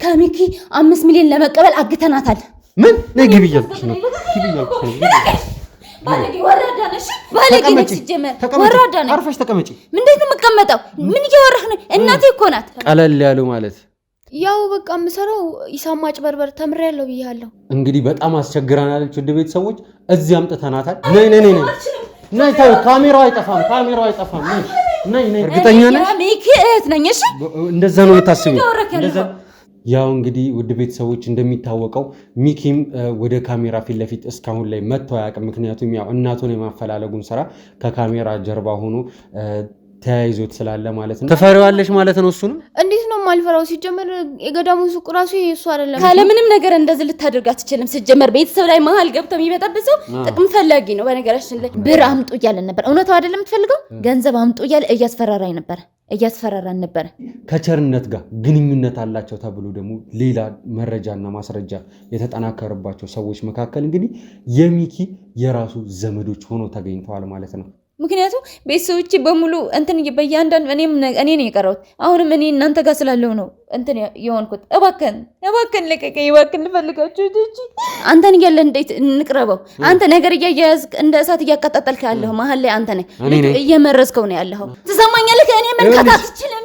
ከሚኪ 5 ሚሊዮን ለመቀበል አግተናታል። ምን ነግብ ይያልኩሽ ነው? ባለጌ ወራዳ ነሽ። ባለጌ ነሽ። ሲጀመር ወራዳ ነሽ። አርፈሽ ተቀመጪ። ምንድን ነው የምትቀመጠው? ምን እያወራህ ነው? እናቴ እኮ ናት። ቀለል ያለው ማለት ያው በቃ የምሰራው ሂሳብ ማጭበርበር ተምሬያለሁ ብያለሁ። እንግዲህ በጣም አስቸግራናለች። ውድ ቤተሰቦች እዚህ አምጥተናታል። ነይ ተው፣ ካሜራው አይጠፋም። ነይ እርግጠኛ ነሽ? ሚኪ እህት ነኝ። እሺ እንደዛ ነው የምታስቢው? ያው እንግዲህ ውድ ቤተሰቦች እንደሚታወቀው ሚኪም ወደ ካሜራ ፊት ለፊት እስካሁን ላይ መጥቶ አያውቅም። ምክንያቱም ያው እናቱን የማፈላለጉን ስራ ከካሜራ ጀርባ ሆኖ ተያይዞት ስላለ ማለት ነው። ተፈሪዋለሽ ማለት ነው። እሱንም እንዴት ነው ማልፈራው? ሲጀመር የገዳሙ ሱቅ ራሱ እሱ አይደለም። ካለ ምንም ነገር እንደዚህ ልታደርግ አትችልም። ሲጀመር ቤተሰብ ላይ መሀል ገብቶ የሚበጠብሰው ጥቅም ፈላጊ ነው። በነገራችን ላይ ብር አምጡ እያለን ነበር። እውነታው አይደለም የምትፈልገው ገንዘብ አምጡ እያለ እያስፈራራን ነበር። ከቸርነት ጋር ግንኙነት አላቸው ተብሎ ደግሞ ሌላ መረጃና ማስረጃ የተጠናከረባቸው ሰዎች መካከል እንግዲህ የሚኪ የራሱ ዘመዶች ሆኖ ተገኝተዋል ማለት ነው። ምክንያቱም ቤተሰቦቼ በሙሉ እንትን በእያንዳንዱ እኔ ነኝ የቀረሁት። አሁንም እኔ እናንተ ጋር ስላለው ነው እንትን የሆንኩት። እባክህን ልቀቀኝ፣ እባክህን ልፈልጋችሁ እንጂ አንተን እያለ እንዴት እንቅረበው? አንተ ነገር እያያዝክ እንደ እሳት እያቀጣጠልክ ያለኸው መሀል ላይ አንተ ነህ እየመረዝከው ነው ያለኸው። ትሰማኛለህ? እኔ መንካት አትችልም።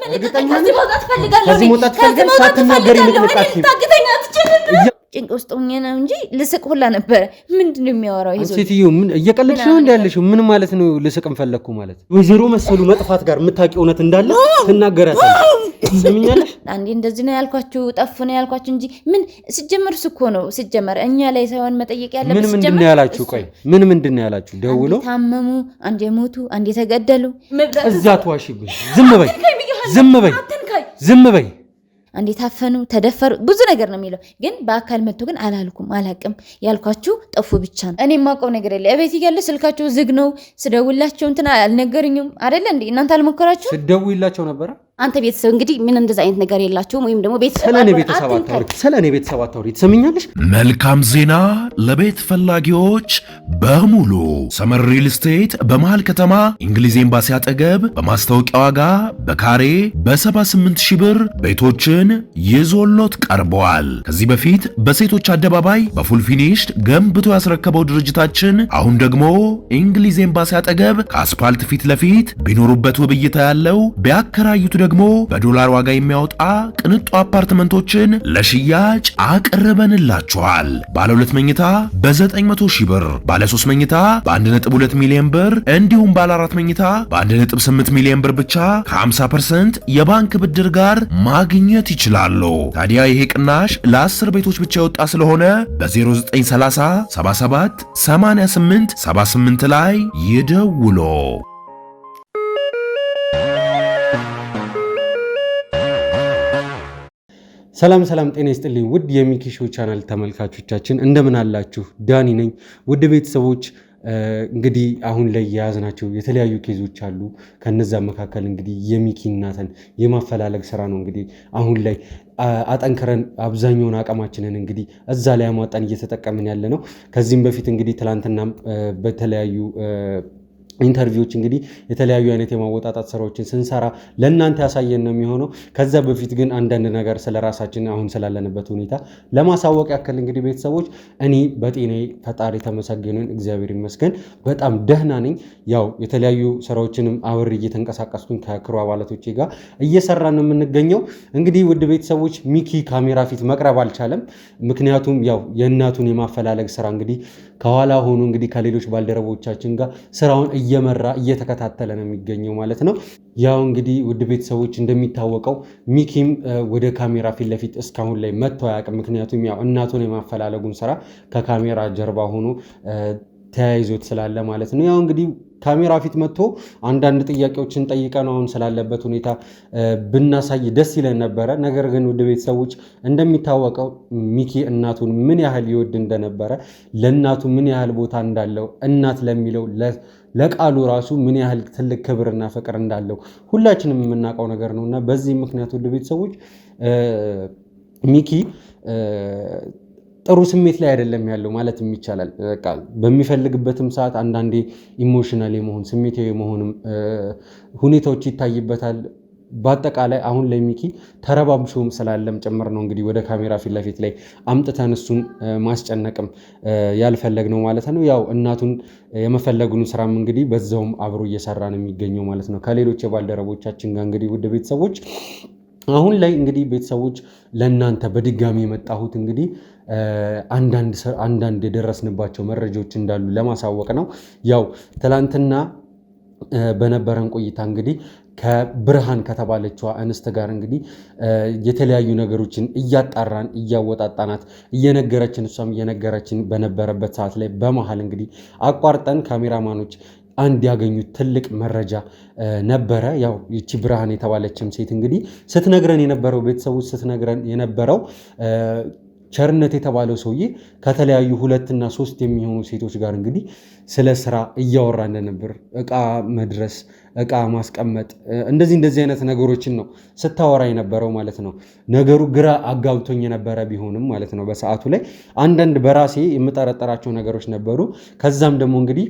ከዚህ መውጣት ፈልጋለሁ። ታግተኛ አትችልም። ጭንቅ ውስጥ ሆኜ ነው እንጂ ልስቅ ሁላ ነበረ። ምንድነው የሚያወራው ይሄ ሴትዮ? ምን እየቀለድሽ ነው እንዳለሽው? ምን ማለት ነው ልስቅም ፈለግኩ ማለት? ወይዘሮ መሰሉ መጥፋት ጋር የምታውቂው እውነት እንዳለ ትናገራለሽ። ሰምኛለሽ? አንዴ እንደዚህ ነው ያልኳችሁ፣ ጠፍ ነው ያልኳችሁ እንጂ ምን ሲጀመር እኮ ነው ሲጀመር እኛ ላይ ሳይሆን መጠየቅ ያለበት። ምን ምንድነው ያላችሁ? ቆይ ምን ምንድነው ያላችሁ? ደውለው ታመሙ፣ አንዴ ሞቱ፣ አንዴ ተገደሉ። እዛ ተዋሽብኝ። ዝም በይ። አንዴ ታፈኑ፣ ተደፈሩ፣ ብዙ ነገር ነው የሚለው። ግን በአካል መጥቶ ግን አላቅም ያልኳችሁ ጠፉ ብቻ ነው። እኔ የማውቀው ነገር የለ። እቤት እያለ ስልካቸው ዝግ ነው። ስደውላቸው እንትና አልነገሩኝም አይደለ እንዴ? እናንተ አልሞከራችሁ? ስደውላቸው ነበረ። አንተ ቤተሰብ እንግዲህ ምን እንደዛ አይነት ነገር የላችሁም። ወይም ደግሞ ቤተሰብ ስለኔ ቤተሰብ አታውሪ። ትሰምኛለሽ? መልካም ዜና ለቤት ፈላጊዎች በሙሉ ሰመር ሪል ስቴት በመሃል ከተማ እንግሊዝ ኤምባሲ አጠገብ በማስታወቂያ ዋጋ በካሬ በ78,000 ብር ቤቶችን ይዞሎት ቀርበዋል። ከዚህ በፊት በሴቶች አደባባይ በፉል ፊኒሽድ ገንብቶ ያስረከበው ድርጅታችን አሁን ደግሞ እንግሊዝ ኤምባሲ አጠገብ ከአስፓልት ፊት ለፊት ቢኖሩበት ውብ እይታ ያለው ቢያከራዩት ደግሞ በዶላር ዋጋ የሚያወጣ ቅንጡ አፓርትመንቶችን ለሽያጭ አቅርበንላችኋል። ባለ 2 መኝታ በ900,000 ብር፣ ባለ 3 መኝታ በ1.2 ሚሊዮን ብር እንዲሁም ባለ 4 መኝታ በ1.8 ሚሊዮን ብር ብቻ ከ50% የባንክ ብድር ጋር ማግኘት ይችላሉ። ታዲያ ይሄ ቅናሽ ለ10 ቤቶች ብቻ የወጣ ስለሆነ በ0930 77 88 78 ላይ ይደውሉ። ሰላም ጤና ይስጥልኝ ውድ የሚኪ ሾው ቻናል ተመልካቾቻችን እንደምን አላችሁ? ዳኒ ነኝ። ውድ ቤተሰቦች እንግዲህ አሁን ላይ የያዝናቸው የተለያዩ ኬዞች አሉ። ከነዛ መካከል እንግዲህ የሚኪ እናትን የማፈላለግ ስራ ነው እንግዲህ አሁን ላይ አጠንክረን አብዛኛውን አቅማችንን እንግዲህ እዛ ላይ አሟጣን እየተጠቀምን ያለ ነው። ከዚህም በፊት እንግዲህ ትላንትና በተለያዩ ኢንተርቪዎች እንግዲህ የተለያዩ አይነት የማወጣጣት ስራዎችን ስንሰራ ለእናንተ ያሳየን ነው የሚሆነው። ከዛ በፊት ግን አንዳንድ ነገር ስለራሳችን አሁን ስላለንበት ሁኔታ ለማሳወቅ ያክል እንግዲህ ቤተሰቦች እኔ በጤናዬ ፈጣሪ ተመሰገነን እግዚአብሔር ይመስገን በጣም ደህና ነኝ። ያው የተለያዩ ስራዎችንም አብሬ እየተንቀሳቀስኩኝ ከክሩ አባላቶቼ ጋር እየሰራን ነው የምንገኘው። እንግዲህ ውድ ቤተሰቦች ሚኪ ካሜራ ፊት መቅረብ አልቻለም። ምክንያቱም ያው የእናቱን የማፈላለግ ስራ እንግዲህ ከኋላ ሆኖ እንግዲህ ከሌሎች ባልደረቦቻችን ጋር ስራውን እየመራ እየተከታተለ ነው የሚገኘው ማለት ነው። ያው እንግዲህ ውድ ቤተሰቦች እንደሚታወቀው ሚኪም ወደ ካሜራ ፊት ለፊት እስካሁን ላይ መጥቶ አያውቅም። ምክንያቱም ያው እናቱን የማፈላለጉን ስራ ከካሜራ ጀርባ ሆኖ ተያይዞት ስላለ ማለት ነው። ያው እንግዲህ ካሜራ ፊት መጥቶ አንዳንድ ጥያቄዎችን ጠይቀን አሁን ስላለበት ሁኔታ ብናሳይ ደስ ይለን ነበረ። ነገር ግን ውድ ቤተሰቦች እንደሚታወቀው ሚኪ እናቱን ምን ያህል ይወድ እንደነበረ፣ ለእናቱ ምን ያህል ቦታ እንዳለው፣ እናት ለሚለው ለቃሉ ራሱ ምን ያህል ትልቅ ክብርና ፍቅር እንዳለው ሁላችንም የምናውቀው ነገር ነው እና በዚህ ምክንያት ውድ ቤተሰቦች ሚኪ ጥሩ ስሜት ላይ አይደለም ያለው ማለት ይቻላል። በቃ በሚፈልግበትም ሰዓት አንዳንዴ ኢሞሽናል የመሆን ስሜታዊ የመሆንም ሁኔታዎች ይታይበታል። በአጠቃላይ አሁን ላይ ሚኪ ተረባብሾም ስላለም ጭምር ነው እንግዲህ ወደ ካሜራ ፊት ለፊት ላይ አምጥተን እሱን ማስጨነቅም ያልፈለግነው ማለት ነው። ያው እናቱን የመፈለጉን ስራም እንግዲህ በዛውም አብሮ እየሰራ ነው የሚገኘው ማለት ነው ከሌሎች የባልደረቦቻችን ጋር እንግዲህ ውድ ቤተሰቦች አሁን ላይ እንግዲህ ቤተሰቦች ለእናንተ በድጋሚ የመጣሁት እንግዲህ አንዳንድ የደረስንባቸው መረጃዎች እንዳሉ ለማሳወቅ ነው። ያው ትላንትና በነበረን ቆይታ እንግዲህ ከብርሃን ከተባለችዋ እንስት ጋር እንግዲህ የተለያዩ ነገሮችን እያጣራን እያወጣጣናት እየነገረችን እሷም እየነገረችን በነበረበት ሰዓት ላይ በመሃል እንግዲህ አቋርጠን ካሜራማኖች አንድ ያገኙት ትልቅ መረጃ ነበረ። ያው ይቺ ብርሃን የተባለችም ሴት እንግዲህ ስትነግረን የነበረው ቤተሰቦች ስትነግረን የነበረው ቸርነት የተባለው ሰውዬ ከተለያዩ 2 እና 3 የሚሆኑ ሴቶች ጋር እንግዲህ ስለ ስራ እያወራ እንደነበር እቃ መድረስ እቃ ማስቀመጥ እንደዚህ አይነት ነገሮችን ነው ስታወራ የነበረው ማለት ነው። ነገሩ ግራ አጋብቶኝ የነበረ ቢሆንም ማለት ነው በሰዓቱ ላይ አንዳንድ በራሴ የምጠረጠራቸው ነገሮች ነበሩ። ከዛም ደግሞ እንግዲህ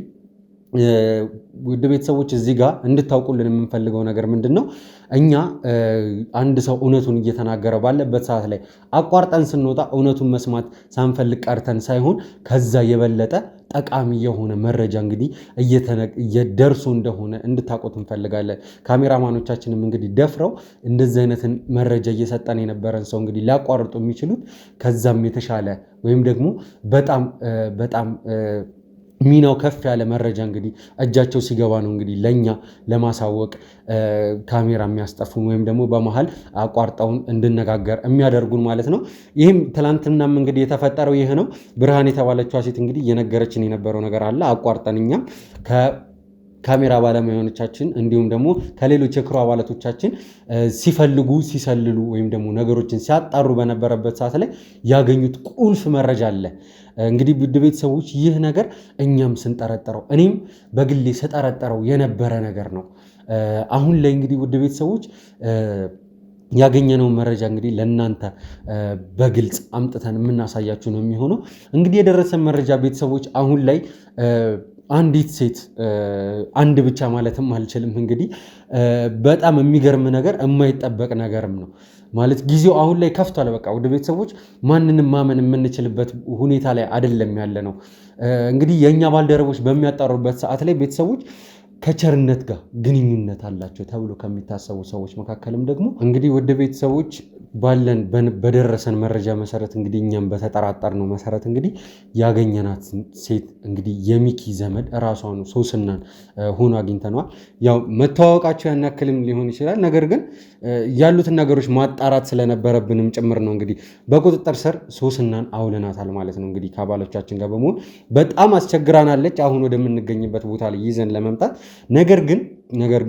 ውድ ቤተሰቦች እዚህ ጋር እንድታውቁልን የምንፈልገው ነገር ምንድን ነው? እኛ አንድ ሰው እውነቱን እየተናገረ ባለበት ሰዓት ላይ አቋርጠን ስንወጣ እውነቱን መስማት ሳንፈልግ ቀርተን ሳይሆን ከዛ የበለጠ ጠቃሚ የሆነ መረጃ እንግዲህ እየደርሱ እንደሆነ እንድታውቁት እንፈልጋለን። ካሜራማኖቻችንም እንግዲህ ደፍረው እንደዚህ አይነትን መረጃ እየሰጠን የነበረን ሰው እንግዲህ ሊያቋርጡ የሚችሉት ከዛም የተሻለ ወይም ደግሞ በጣም ሚናው ከፍ ያለ መረጃ እንግዲህ እጃቸው ሲገባ ነው እንግዲህ ለኛ ለማሳወቅ ካሜራ የሚያስጠፉን ወይም ደግሞ በመሃል አቋርጠውን እንድነጋገር የሚያደርጉን ማለት ነው። ይህም ትላንትናም እንግዲህ የተፈጠረው ይህ ነው። ብርሃን የተባለችዋ ሴት እንግዲህ እየነገረችን የነበረው ነገር አለ። አቋርጠን እኛም ካሜራ ባለሙያዎቻችን እንዲሁም ደግሞ ከሌሎች የክሩ አባላቶቻችን ሲፈልጉ ሲሰልሉ ወይም ደግሞ ነገሮችን ሲያጣሩ በነበረበት ሰዓት ላይ ያገኙት ቁልፍ መረጃ አለ። እንግዲህ ውድ ቤተሰቦች ይህ ነገር እኛም ስንጠረጠረው እኔም በግሌ ስጠረጠረው የነበረ ነገር ነው። አሁን ላይ እንግዲህ ውድ ቤተሰቦች ያገኘነው መረጃ እንግዲህ ለእናንተ በግልጽ አምጥተን የምናሳያችሁ ነው የሚሆነው። እንግዲህ የደረሰን መረጃ ቤተሰቦች አሁን ላይ አንዲት ሴት አንድ ብቻ ማለትም አልችልም። እንግዲህ በጣም የሚገርም ነገር የማይጠበቅ ነገርም ነው ማለት ጊዜው አሁን ላይ ከፍቷል። በቃ ወደ ቤተሰቦች ማንንም ማመን የምንችልበት ሁኔታ ላይ አይደለም ያለ ነው። እንግዲህ የእኛ ባልደረቦች በሚያጣሩበት ሰዓት ላይ ቤተሰቦች ከቸርነት ጋር ግንኙነት አላቸው ተብሎ ከሚታሰቡ ሰዎች መካከልም ደግሞ እንግዲህ ወደ ቤተሰቦች ባለን በደረሰን መረጃ መሰረት እንግዲህ እኛም በተጠራጠርነው መሰረት እንግዲህ ያገኘናት ሴት እንግዲህ የሚኪ ዘመድ ራሷን ሶስናን ሆኖ አግኝተነዋል። ያው መተዋወቃቸው ያን ያክልም ሊሆን ይችላል። ነገር ግን ያሉትን ነገሮች ማጣራት ስለነበረብንም ጭምር ነው እንግዲህ በቁጥጥር ስር ሶስናን አውለናታል ማለት ነው። እንግዲህ ከአባሎቻችን ጋር በመሆን በጣም አስቸግራናለች አሁን ወደምንገኝበት ቦታ ላይ ይዘን ለመምጣት ነገር ግን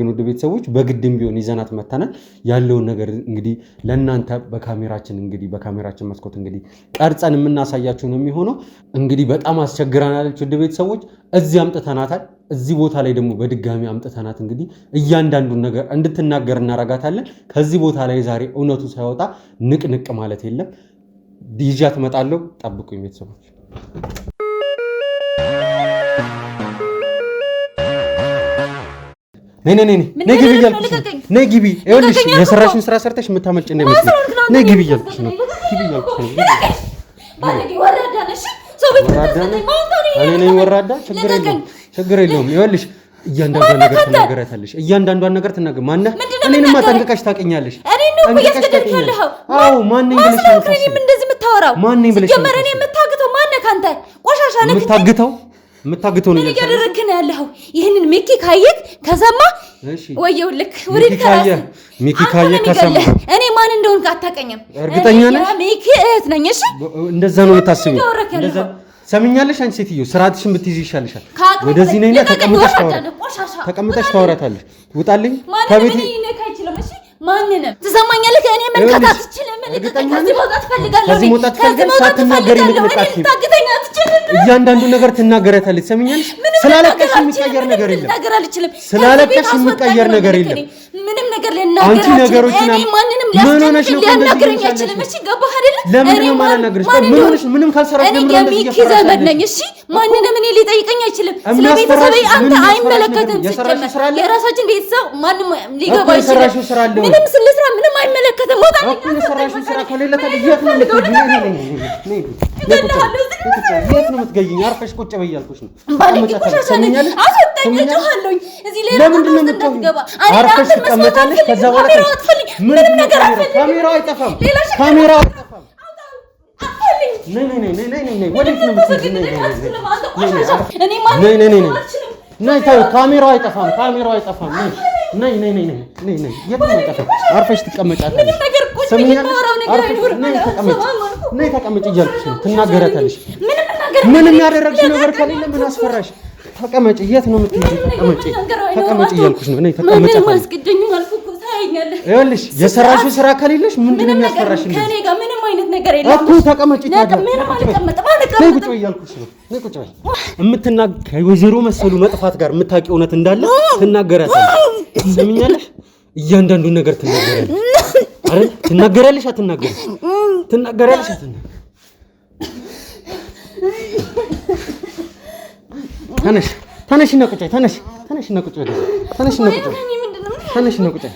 ውድ ቤተሰቦች በግድም ቢሆን ይዘናት መተናል። ያለውን ነገር እንግዲህ ለእናንተ በካሜራችን መስኮት እንግዲህ ቀርጸን የምናሳያችሁ ነው የሚሆነው። እንግዲህ በጣም አስቸግራናለች ውድ ቤተሰቦች፣ እዚህ አምጥተናታል። እዚህ ቦታ ላይ ደግሞ በድጋሚ አምጥተናት እንግዲህ እያንዳንዱን ነገር እንድትናገር እናረጋታለን። ከዚህ ቦታ ላይ ዛሬ እውነቱ ሳይወጣ ንቅንቅ ማለት የለም። ይዣት እመጣለሁ። ጠብቁኝ ቤተሰቦች። ነይ ግቢ እያልኩሽ ነው። ነይ ግቢ። ይኸውልሽ የሰራሽውን ስራ ሰርተሽ የምታመልጭ እንደሚመስል ነይ ግቢ እያልኩሽ ነው። ግቢ እያልኩሽ ነው። እኔ ነኝ ወራዳ? ችግር የለውም። ይኸውልሽ እያንዳንዷን ነገር ትናገሪያታለሽ። እያንዳንዷን ነገር ትናገር ማነህ? እኔንማ ጠንቅቀሽ ታውቂኛለሽ። አዎ ማነኝ ብለሽ ነው እንደዚህ የምታወራው? ማነኝ ብለሽ ነው ጀመረ? እኔ የምታግተው ማነህ? ካንተ ቆሻሻ ነህ የምታግተው ነው እያደረግህ ነው ያለኸው። ይህንን ሚኪ ካየክ ከሰማ ወየውልክ ወሪድ ከራስ ሚኪ ካየክ ከሰማ እኔ ማን እንደሆንክ አታውቀኝም። እርግጠኛ ነሽ? ሚኪ እህት ነኝ። እሺ እንደዛ ነው የምታስቢው? እንደዛ ሰምኛለሽ? አንቺ ሴትዮ ስርዓትሽን ብትይዥ ይሻልሻል። ወደዚህ ነይና ተቀምጠሽ ታወራታለሽ። ውጣልኝ ከቤቴ። ማንንም ትሰማኛለህ? እኔ መንካት አትችልም። ከዚህ መውጣት ፈልጋለሁ። ሳትናገሪ ንቅንቃት እያንዳንዱ ነገር ትናገሪያታለሽ። ሰምኛለሽ? ስላለቀሽ የሚቀየር ነገር የለም። ስላለቀሽ የሚቀየር ነገር የለም። ምንም ነገር ሊናገር አይችልም። እኔ ማንንም ሊያናግረኝ አይችልም። እሺ ገባህ አይደል? ለምን ነው ማናገርሽ? ምን ሆነሽ? ምንም ካልሰራሽ ለምን ነው እንደዚህ የሚኪ ዘመድ ነኝ። እሺ ማንንም እኔ ሊጠይቀኝ አይችልም። ስለ ቤተሰቤ አንተ አይመለከትም። የራሳችን ቤተሰብ ማንም ሊገባ አይችልም። ምንም ስለስራ ምንም አይመለከትም። ወጣ ነው የሰራሽው ስራ ከሌለ ከልጅት ነው የት ነው የምትገኝኝ? አርፈሽ ቁጭ በይ እያልኩሽ ነው። ለምንድን ነው የምትገባ? አርፈሽ ትቀመጫለሽ። ከዛ በኋላ ምንም ነገር አትፈልጊም። ካሜራው አይጠፋም። ካሜራው አይጠፋም። ነይ ወዴት ነው የምትሄጂው? ነይ ካሜራው አይጠፋም። ካሜራው አይጠፋም። ነይ የት ነው የምትጠፋው? አርፈሽ ትቀመጫለሽ። ነይ ተቀመጭ እያልኩሽ ነው። ትናገረታለሽ። ምንም ያደረግሽ ነገር ከሌለ ምን አስፈራሽ? ተቀመጭ። የት ነው የምትሄጂው? ተቀመጭ እያልኩሽ ነው። ነይ ተቀመጭ። ይኸውልሽ የሰራሽው ስራ ከሌለሽ ምንድን ነው የሚያስፈራሽ? ከኔ ጋር ምንም አይነት ነገር የለም እኮ ተቀመጭ። ምንም አልቀመጥም። ነይ ቁጭ በይ እያልኩሽ ነው። ነይ ቁጭ በይ። ከወይዘሮ መሰሉ መጥፋት ጋር የምታውቂው እውነት እንዳለ ትናገራታለሽ። ትሰሚኛለሽ? እያንዳንዱን ነገር ትናገራለሽ አይደል? ትናገራለሽ አትናገሪም? ትናገራለሽ አትናገሪም? ተነሽና ቁጭ በይ። ተነሽና ቁጭ በይ። ተነሽና ቁጭ በይ። ተነሽና ቁጭ በይ።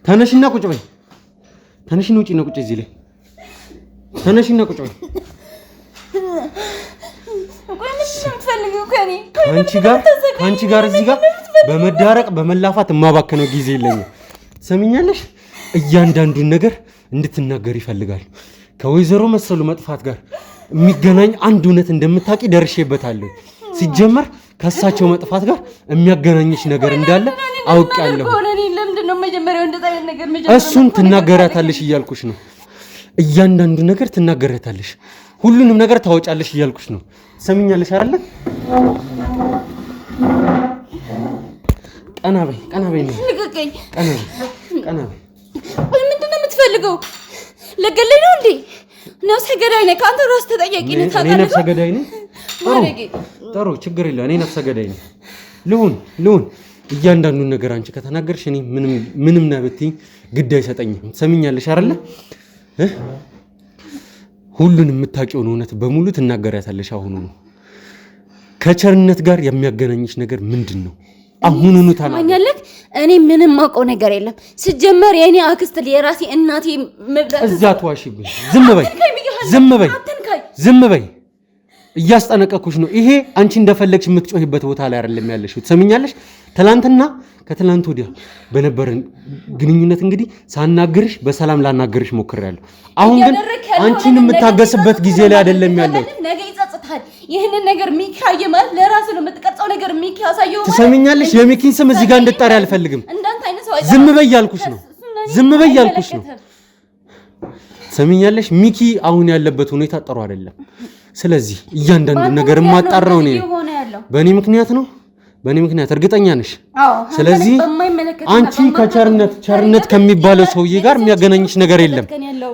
ተነሽና ቁጭ በይ። ተነሽና ውጪ ነው ቁጭ እዚህ ላይ ተነሽና ቁጭ በይ። ከአንቺ ጋር እዚህ ጋር በመዳረቅ በመላፋት የማባከነው ጊዜ የለኝም። ሰሚኛለሽ? እያንዳንዱን ነገር እንድትናገር ይፈልጋል። ከወይዘሮ መሰሉ መጥፋት ጋር የሚገናኝ አንድ እውነት እንደምታውቂ ደርሼበታለሁ። ሲጀመር ከእሳቸው መጥፋት ጋር የሚያገናኝሽ ነገር እንዳለ አውቄያለሁ። እሱን ትናገራታለሽ እያልኩሽ ነው። እያንዳንዱ ነገር ትናገራታለሽ፣ ሁሉንም ነገር ታወጫለሽ እያልኩሽ ነው። ሰሚኛለሽ አይደለ? ቀና በይ፣ ቀና በይ ነው። ልቀቀኝ። ቀና በይ። ምንድን ነው የምትፈልገው? ለገለኝ ነው እንዴ? ነፍሰ ገዳይ ነኝ። ከአንተ ራስ ተጠያቂ ነኝ። እኔ ነፍሰ ገዳይ ነኝ? ጥሩ ችግር የለው። እኔ ነፍሰ ገዳይ ነኝ። ልሁን እያንዳንዱን ነገር አንቺ ከተናገርሽ እኔ ምንም ነህ ብትይኝ ግድ አይሰጠኝም። ሰሚኛለሽ አይደለ? ሁሉንም የምታውቂውን እውነት በሙሉ ትናገሪያታለሽ። አሁኑ ነው። ከቸርነት ጋር የሚያገናኝሽ ነገር ምንድን ነው? አሁኑኑ ታናኛለህ። እኔ ምንም ማውቀው ነገር የለም። ሲጀመር የኔ አክስት የራሴ እናቴ መብላት እዛ ተዋሽብኝ። ዝም በይ። እያስጠነቀኩሽ ነው። ይሄ አንቺ እንደፈለግሽ የምትጮህበት ቦታ ላይ አይደለም ያለሽው። ትሰሚኛለሽ? ትላንትና ከትላንት ወዲያ በነበረን ግንኙነት እንግዲህ ሳናግርሽ በሰላም ላናግርሽ ሞክሬያለሁ። አሁን ግን አንቺን የምታገስበት ጊዜ ላይ አይደለም ያለው። ነገ ይጸጽታል። ይሄንን ነገር ሚኪ አየ ማለት ለራሱ ነው የምትቀርጸው ነገር ሚኪ ያሳየው። ትሰሚኛለሽ? የሚኪን ስም እዚህ ጋር እንድትጠሪ አልፈልግም። ዝም በይ ያልኩሽ ነው። ትሰሚኛለሽ? ሚኪ አሁን ያለበት ሁኔታ ጥሩ አይደለም። ስለዚህ እያንዳንዱ ነገር የማጣራው ነው። በእኔ ምክንያት እርግጠኛ ነሽ? ስለዚህ አንቺ ቸርነት ከሚባለው ሰውዬ ጋር የሚያገናኝሽ ነገር የለም።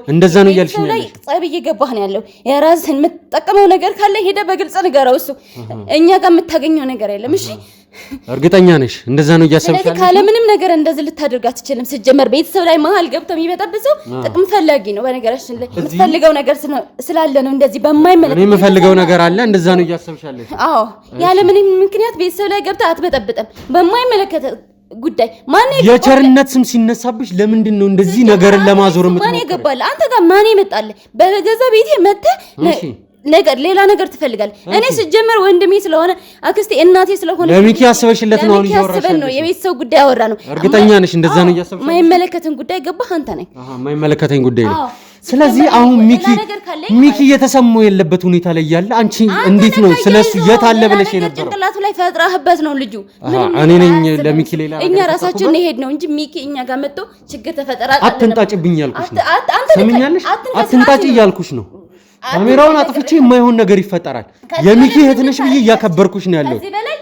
እንደዛ ነው እያልሽኝ ያለሽ። ጸብ እየገባህ ነው ያለው። የራስህን የምትጠቀመው ነገር ካለ ሄደ በግልጽ ንገረው። እሱ እኛ ጋር የምታገኘው ነገር የለም። እሺ እርግጠኛ ነሽ? እንደዛ ነው እያሰብሽ ያለሽ? ካለ ምንም ነገር እንደዚህ ልታደርግ አትችልም። ሲጀመር ቤተሰብ ላይ መሀል ገብተው የሚበጠብሰው ጥቅም ፈላጊ ነው። በነገራችን ላይ የምትፈልገው ነገር ስላለ ነው እንደዚህ በማይመለከት። እኔ የምፈልገው ነገር አለ። እንደዛ ነው እያሰብሽ ያለሽ? አዎ፣ ያለ ምንም ምክንያት ቤተሰብ ላይ ገብተህ አትበጠብጥም። በማይመለከት ጉዳይ የቸርነት ስም ሲነሳብሽ ለምንድን ነው እንደዚህ ነገርን ለማዞር የምትሞክረው? ማን ይገባል? አንተ ጋር ማን ይመጣል? በገዛ ቤቴ መተህ ሌላ ነገር ትፈልጋለህ? እኔ ሲጀመር ወንድሜ ስለሆነ አክስቴ እናቴ ስለሆነ ለሚኪ ያስበሽለት ነው አሁን እያወራሽ ነው። የቤተሰብ ጉዳይ አወራ ነው። እርግጠኛ ነሽ? እንደዛ ነው እያሰብሽ? የማይመለከትን ጉዳይ ገባህ አንተ ነህ። የማይመለከተኝ ጉዳይ ነው። ስለዚህ አሁን ሚኪ እየተሰማው የለበት ሁኔታ ላይ ያለ አንቺ እንዴት ነው ስለሱ የት አለ ብለሽ የነበረው? ጭንቅላቱ ላይ ፈጥራህበት ነው ልጁ። እኔ ነኝ ለሚኪ ሌላ እኛ ራሳችን እንሄድ ነው እንጂ ሚኪ እኛ ጋር መጥቶ ችግር ተፈጠራ። አትንጣጭብኝ ያልኩሽ ነው። ሰምኛለሽ? አትንጣጭ እያልኩሽ ነው። ካሜራውን አጥፍቼ የማይሆን ነገር ይፈጠራል። የሚኪ እህት ነሽ ብዬ እያከበርኩሽ ነው ያለው። ከዚህ በላይ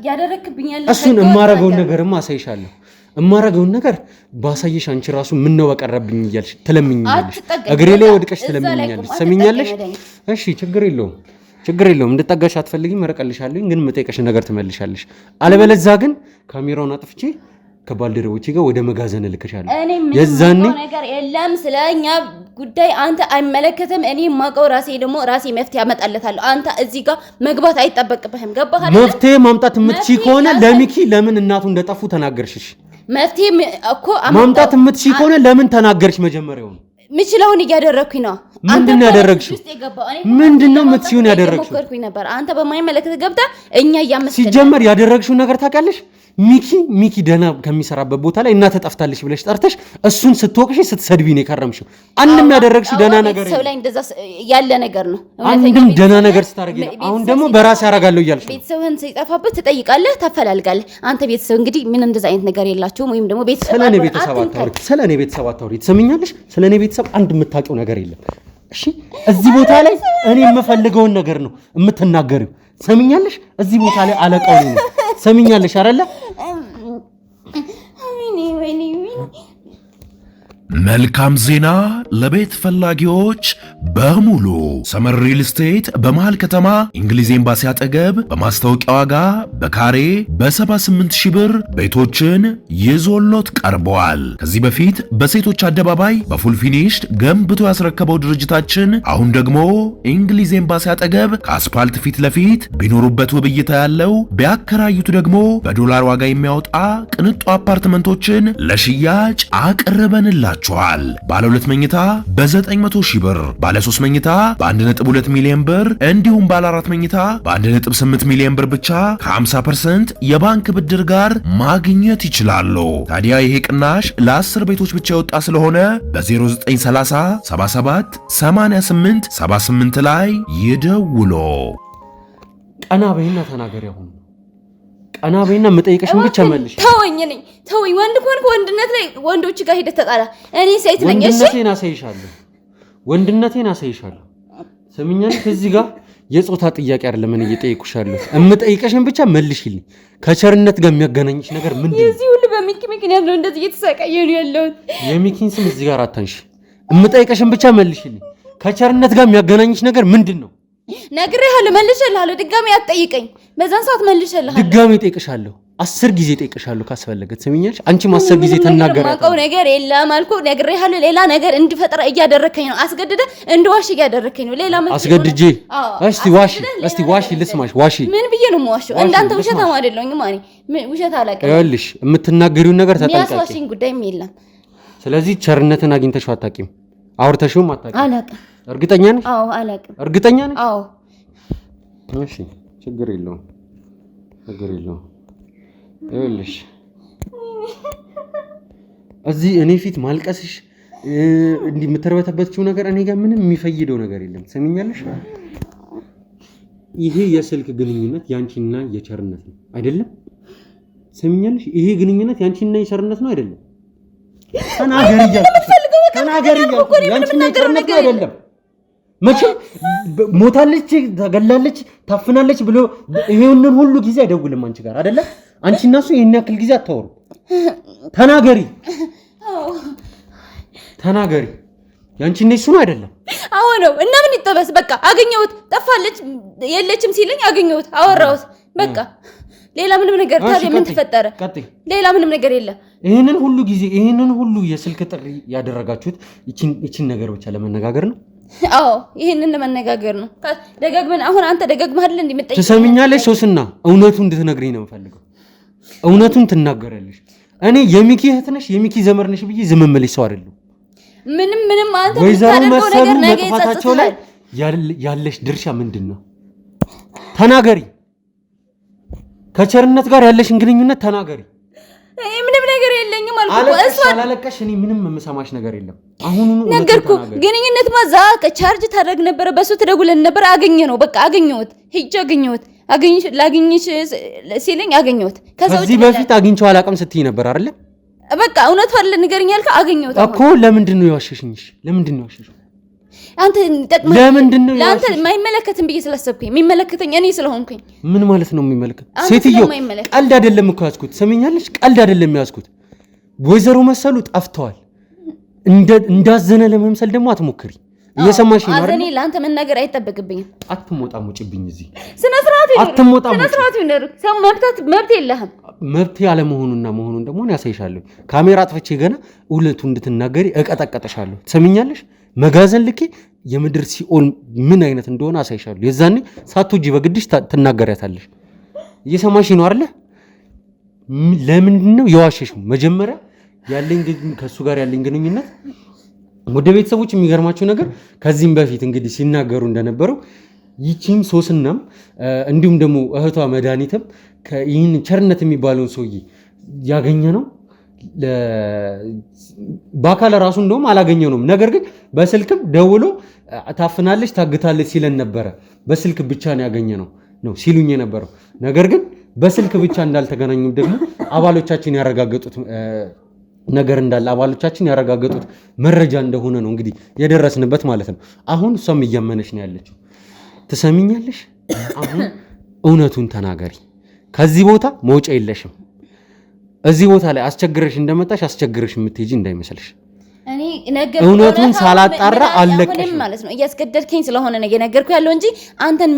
ያደረክብኝ ያለ እሱን የማረገውን ነገርማ አሳይሻለሁ። የማረገውን ነገር ባሳይሽ አንቺ ራሱ ምን ነው በቀረብኝ እያልሽ ትለምኝኛለሽ። እግሬ ላይ ወድቀሽ ትለምኝኛለሽ። ሰሚኛለሽ? እሺ ችግር የለውም። ችግር የለውም። እንድጠጋሽ አትፈልጊም፣ እርቀልሻለሁ፣ ግን የምጠይቀሽ ነገር ትመልሻለሽ። አለበለዚያ ግን ካሜራውን አጥፍቼ ከባልደረቦቼ ጋር ወደ መጋዘን እልክሻለሁ። የዛኔ ነገር የለም ስለኛ ጉዳይ አንተ አይመለከትም። እኔ ማቀው ራሴ መፍትሄ አመጣለታለሁ። አንተ እዚህ ጋር መግባት አይጠበቅብህም። ገባህ አይደል? መፍትሄ ማምጣት የምትችይ ከሆነ ለሚኪ ለምን እናቱ እንደጠፉ ተናገርሽሽ? መፍትሄ እኮ ማምጣት የምትችይ ከሆነ ለምን ተናገርሽ? መጀመሪያው ምችለውን እያደረኩኝ ነው። ምንድነው ያደረግሽው? ምንድነው የምትሲውን ያደረግሽው? ነበር አንተ በማይመለከት ገብተህ እኛ ያመስከለ ሲጀመር ያደረግሽው ነገር ታውቂያለሽ? ሚኪ ደህና ከሚሰራበት ቦታ ላይ እናተ ጠፍታለች ብለሽ ጠርተሽ እሱን ስትወቅሽ ስትሰድቢ ነው የከረምሽው። አንድም ያደረግሽው ደህና ነገር ሰው ላይ እንደዛ ያለ ነገር ነው። አንድም ደህና ነገር ስታረጊ አሁን ደግሞ በራሴ ያረጋለሁ እያልሽ ቤተሰብህን ሲጠፋበት ትጠይቃለህ፣ ታፈላልጋለህ። አንተ ቤተሰብ እንግዲህ ምን እንደዛ አይነት ነገር የላቸውም። ወይም ደግሞ ቤተሰብ ስለኔ ቤተሰብ አታውሪ። ትሰሚኛለሽ? ስለኔ ቤተሰብ አንድ የምታውቂው ነገር የለም። እሺ እዚህ ቦታ ላይ እኔ የምፈልገውን ነገር ነው የምትናገሪው። ሰሚኛለሽ? እዚህ ቦታ ላይ አለቃው ነው። ሰሚኛለሽ አይደለ? መልካም ዜና ለቤት ፈላጊዎች በሙሉ ሰመር ሪል ስቴት በመሃል ከተማ እንግሊዝ ኤምባሲ አጠገብ በማስታወቂያ ዋጋ በካሬ በ78,000 ብር ቤቶችን ይዞሎት ቀርበዋል። ከዚህ በፊት በሴቶች አደባባይ በፉል ፊኒሽድ ገንብቶ ያስረከበው ድርጅታችን አሁን ደግሞ እንግሊዝ ኤምባሲ አጠገብ ከአስፓልት ፊት ለፊት ቢኖሩበት ውብ እይታ ያለው ቢያከራዩት ደግሞ በዶላር ዋጋ የሚያወጣ ቅንጡ አፓርትመንቶችን ለሽያጭ አቅርበንላችሁ ባለ 2 መኝታ በ900,000 ብር፣ ባለ 3 መኝታ በ1.2 ሚሊዮን ብር እንዲሁም ባለ 4 መኝታ በ1.8 ሚሊዮን ብር ብቻ ከ50% የባንክ ብድር ጋር ማግኘት ይችላሉ። ታዲያ ይሄ ቅናሽ ለ10 ቤቶች ብቻ የወጣ ስለሆነ በ0930 77 88 78 ላይ ይደውሉ። ቀና በይና ተናገሪ። አሁን ቀና በይና የምጠይቀሽን ብቻ መልሽ። ተወኝ። ወንድ ኮንክ ወንድነት ላይ ወንዶች ጋር ሄደህ ተጣላ። እኔ ሴት ነኝ። እሺ ወንድነቴን አሳይሻለሁ። ሰሚኛለሽ? ከዚህ ጋር የጾታ ጥያቄ አይደለም እኔ እየጠየኩሻለሁ። የምጠይቀሽን ብቻ መልሽልኝ። ከቸርነት ጋር የሚያገናኝሽ ነገር ምንድነው? እዚህ ሁሉ በሚኪ ምክንያት ነው እንደዚህ እየተሰቃየ ነው ያለው። የሚኪን ስም እዚህ ጋር አታንሺ። የምጠይቀሽን ብቻ መልሽልኝ። ከቸርነት ጋር የሚያገናኝሽ ነገር ምንድነው? ነግሬሃለሁ፣ መልሼልሃለሁ። ድጋሚ አትጠይቀኝ። በዛን ሰዓት መልሼልሃለሁ። ድጋሚ እጠይቅሻለሁ። 10 ጊዜ እጠይቅሻለሁ ካስፈለገ። ትሰሚኛለሽ? አንቺም 10 ጊዜ ተናገራለሽ። ማውቀው ነገር የለም አልኩህ። ነግሬሃለሁ። ሌላ ነገር እንድፈጠረ እያደረከኝ ነው። አስገድደህ እንደዋሽ እያደረከኝ ነው። ሌላ ምን አስገድጄ? እስቲ ዋሺ ልስማሽ። ዋሺ። ምን ብዬ ነው የምዋሸው? እንዳንተ ውሸታም አይደለሁም። ማኒ ውሸት አላውቅም። ይኸውልሽ የምትናገሪውን ነገር ተጠንቀቂ። የሚያስዋሽኝ ጉዳይም የለም። ስለዚህ ቸርነትን አግኝተሽው አታውቂም? አውርተሽውም አታውቂም? አላውቅም። እርግጠኛ ነሽ? አዎ አላውቅም። እርግጠኛ ነሽ? አዎ። እሺ ችግር የለውም። ይኸውልሽ እዚህ እኔ ፊት ማልቀስሽ እንዲህ የምትርበተበትሽው ነገር እኔ ጋር ምንም የሚፈይደው ነገር የለም። ሰሚኛለሽ? ይሄ የስልክ ግንኙነት ያንቺና የቸርነት ነው አይደለም? ሰሚኛለሽ? ይሄ ግንኙነት ያንቺና የቸርነት ነው አይደለም? ተናገሪ እያልኩሽ ያንቺና የቸርነት ነው አይደለም? መቼም ሞታለች፣ ተገላለች፣ ታፍናለች ብሎ ይሄንን ሁሉ ጊዜ አይደውልም አንቺ ጋር አይደለም? አንቺ እና እሱ ይሄን ያክል ጊዜ አታወሩ። ተናገሪ። ያንቺ እና እሱ ነው አይደለም? አዎ ነው። እና ምን ይጠበስ? በቃ አገኘሁት። ጠፋለች የለችም ሲለኝ አገኘሁት፣ አወራሁት። በቃ ሌላ ምንም ነገር ታዲያ ምን ተፈጠረ? ሌላ ምንም ነገር የለም። ይሄንን ሁሉ ጊዜ ይሄንን ሁሉ የስልክ ጥሪ ያደረጋችሁት ይቺን ነገር ብቻ ለመነጋገር ነው? አዎ ይሄንን ለመነጋገር ነው። ደጋግመን አሁን አንተ ደጋግመህ አይደል እንደምትጠይቅ? ትሰሚኛለሽ ሶስና፣ እውነቱን እንድትነግሪኝ ነው የምፈልገው። እውነቱን ትናገራለሽ። እኔ የሚኪ እህት ነሽ የሚኪ ዘመድ ነሽ ብዬ ዝም የምልሽ ሰው አይደለም። ምንም አንተ የምታደርገው ነገር ነገ ይጸጽታል። ላይ ያለሽ ድርሻ ምንድነው? ተናገሪ። ከቸርነት ጋር ያለሽን ግንኙነት ተናገሪ። ምንም ነገር የለኝም አልኩ። እሷ አላለቀሽ። እኔ ምንም የምሰማሽ ነገር የለም። አሁኑኑ ነገርኩ። ግንኙነት ማዛ ከቻርጅ ታደርግ ነበር፣ በሱ ትደውለን ነበር። አገኘ ነው በቃ አገኘሁት። ሂጅ አገኘሁት። ላግኝሽ ሲለኝ አገኘሁት። ከዚህ በፊት አግኝቼው አላውቅም ስትይ ነበር አይደል? በቃ እውነቱ አይደል ንገረኝ ያልከ አገኘሁት እኮ። ለምንድን ነው የዋሸሽኝሽ? ለምንድን ነው የዋሸሽው? አንተ ጠቅመህ ለምንድን ነው ለአንተ የማይመለከትም ብዬ ስላሰብኩኝ የሚመለከተኝ እኔ ስለሆንኩኝ። ምን ማለት ነው የሚመለከት? ሴትዮ ቀልድ አይደለም እኮ ያዝኩት። ሰሚኛለሽ? ቀልድ አይደለም ያዝኩት። ወይዘሮ መሰሉ ጠፍተዋል። እንዳዘነ ለመምሰል ደግሞ አትሞክሪ። እየሰማሽ ነው አይደል? እኔ ላንተ መናገር አይጠበቅብኝም። አትሞጣሙጭብኝ እዚህ ስነ ስርዓት ይኖር። ሰው መብት የለህም። መብት ያለ መሆኑና መሆኑን ደግሞ ያሳይሻለሁ። ካሜራ አጥፍቼ ገና እውነቱ እንድትናገሪ እቀጠቀጥሻለሁ። ትሰሚኛለሽ? መጋዘን ልኬ የምድር ሲኦል ምን አይነት እንደሆነ አሳይሻለሁ። የዛኔ ሳትወጂ በግድሽ ትናገሪያታለሽ። እየሰማሽ ነው አይደል? ለምንድን ነው የዋሸሽው? መጀመሪያ ያለኝ ከሱ ጋር ያለኝ ግንኙነት ወደ ቤተሰቦች የሚገርማቸው ነገር ከዚህም በፊት እንግዲህ ሲናገሩ እንደነበረው ይቺም ሶስናም እንዲሁም ደግሞ እህቷ መድኃኒትም ይህን ቸርነት የሚባለውን ሰውዬ ያገኘ ነው በአካል ራሱ እንደውም አላገኘነውም። ነገር ግን በስልክም ደውሎ ታፍናለች ታግታለች ሲለን ነበረ። በስልክ ብቻ ነው ያገኘነው ነው ሲሉኝ የነበረው። ነገር ግን በስልክ ብቻ እንዳልተገናኙ ደግሞ አባሎቻችን ያረጋገጡት ነገር እንዳለ አባሎቻችን ያረጋገጡት መረጃ እንደሆነ ነው እንግዲህ የደረስንበት ማለት ነው። አሁን እሷም እያመነች ነው ያለችው። ትሰሚኛለሽ? አሁን እውነቱን ተናገሪ። ከዚህ ቦታ መውጫ የለሽም። እዚህ ቦታ ላይ አስቸግረሽ እንደመጣሽ አስቸግረሽ የምትሄጂ እንዳይመስልሽ። እኔ ነገር እውነቱን ሳላጣራ አለቀሽ ማለት ነው። እያስገደድከኝ ስለሆነ ነው እየነገርኩ ያለው እንጂ አንተን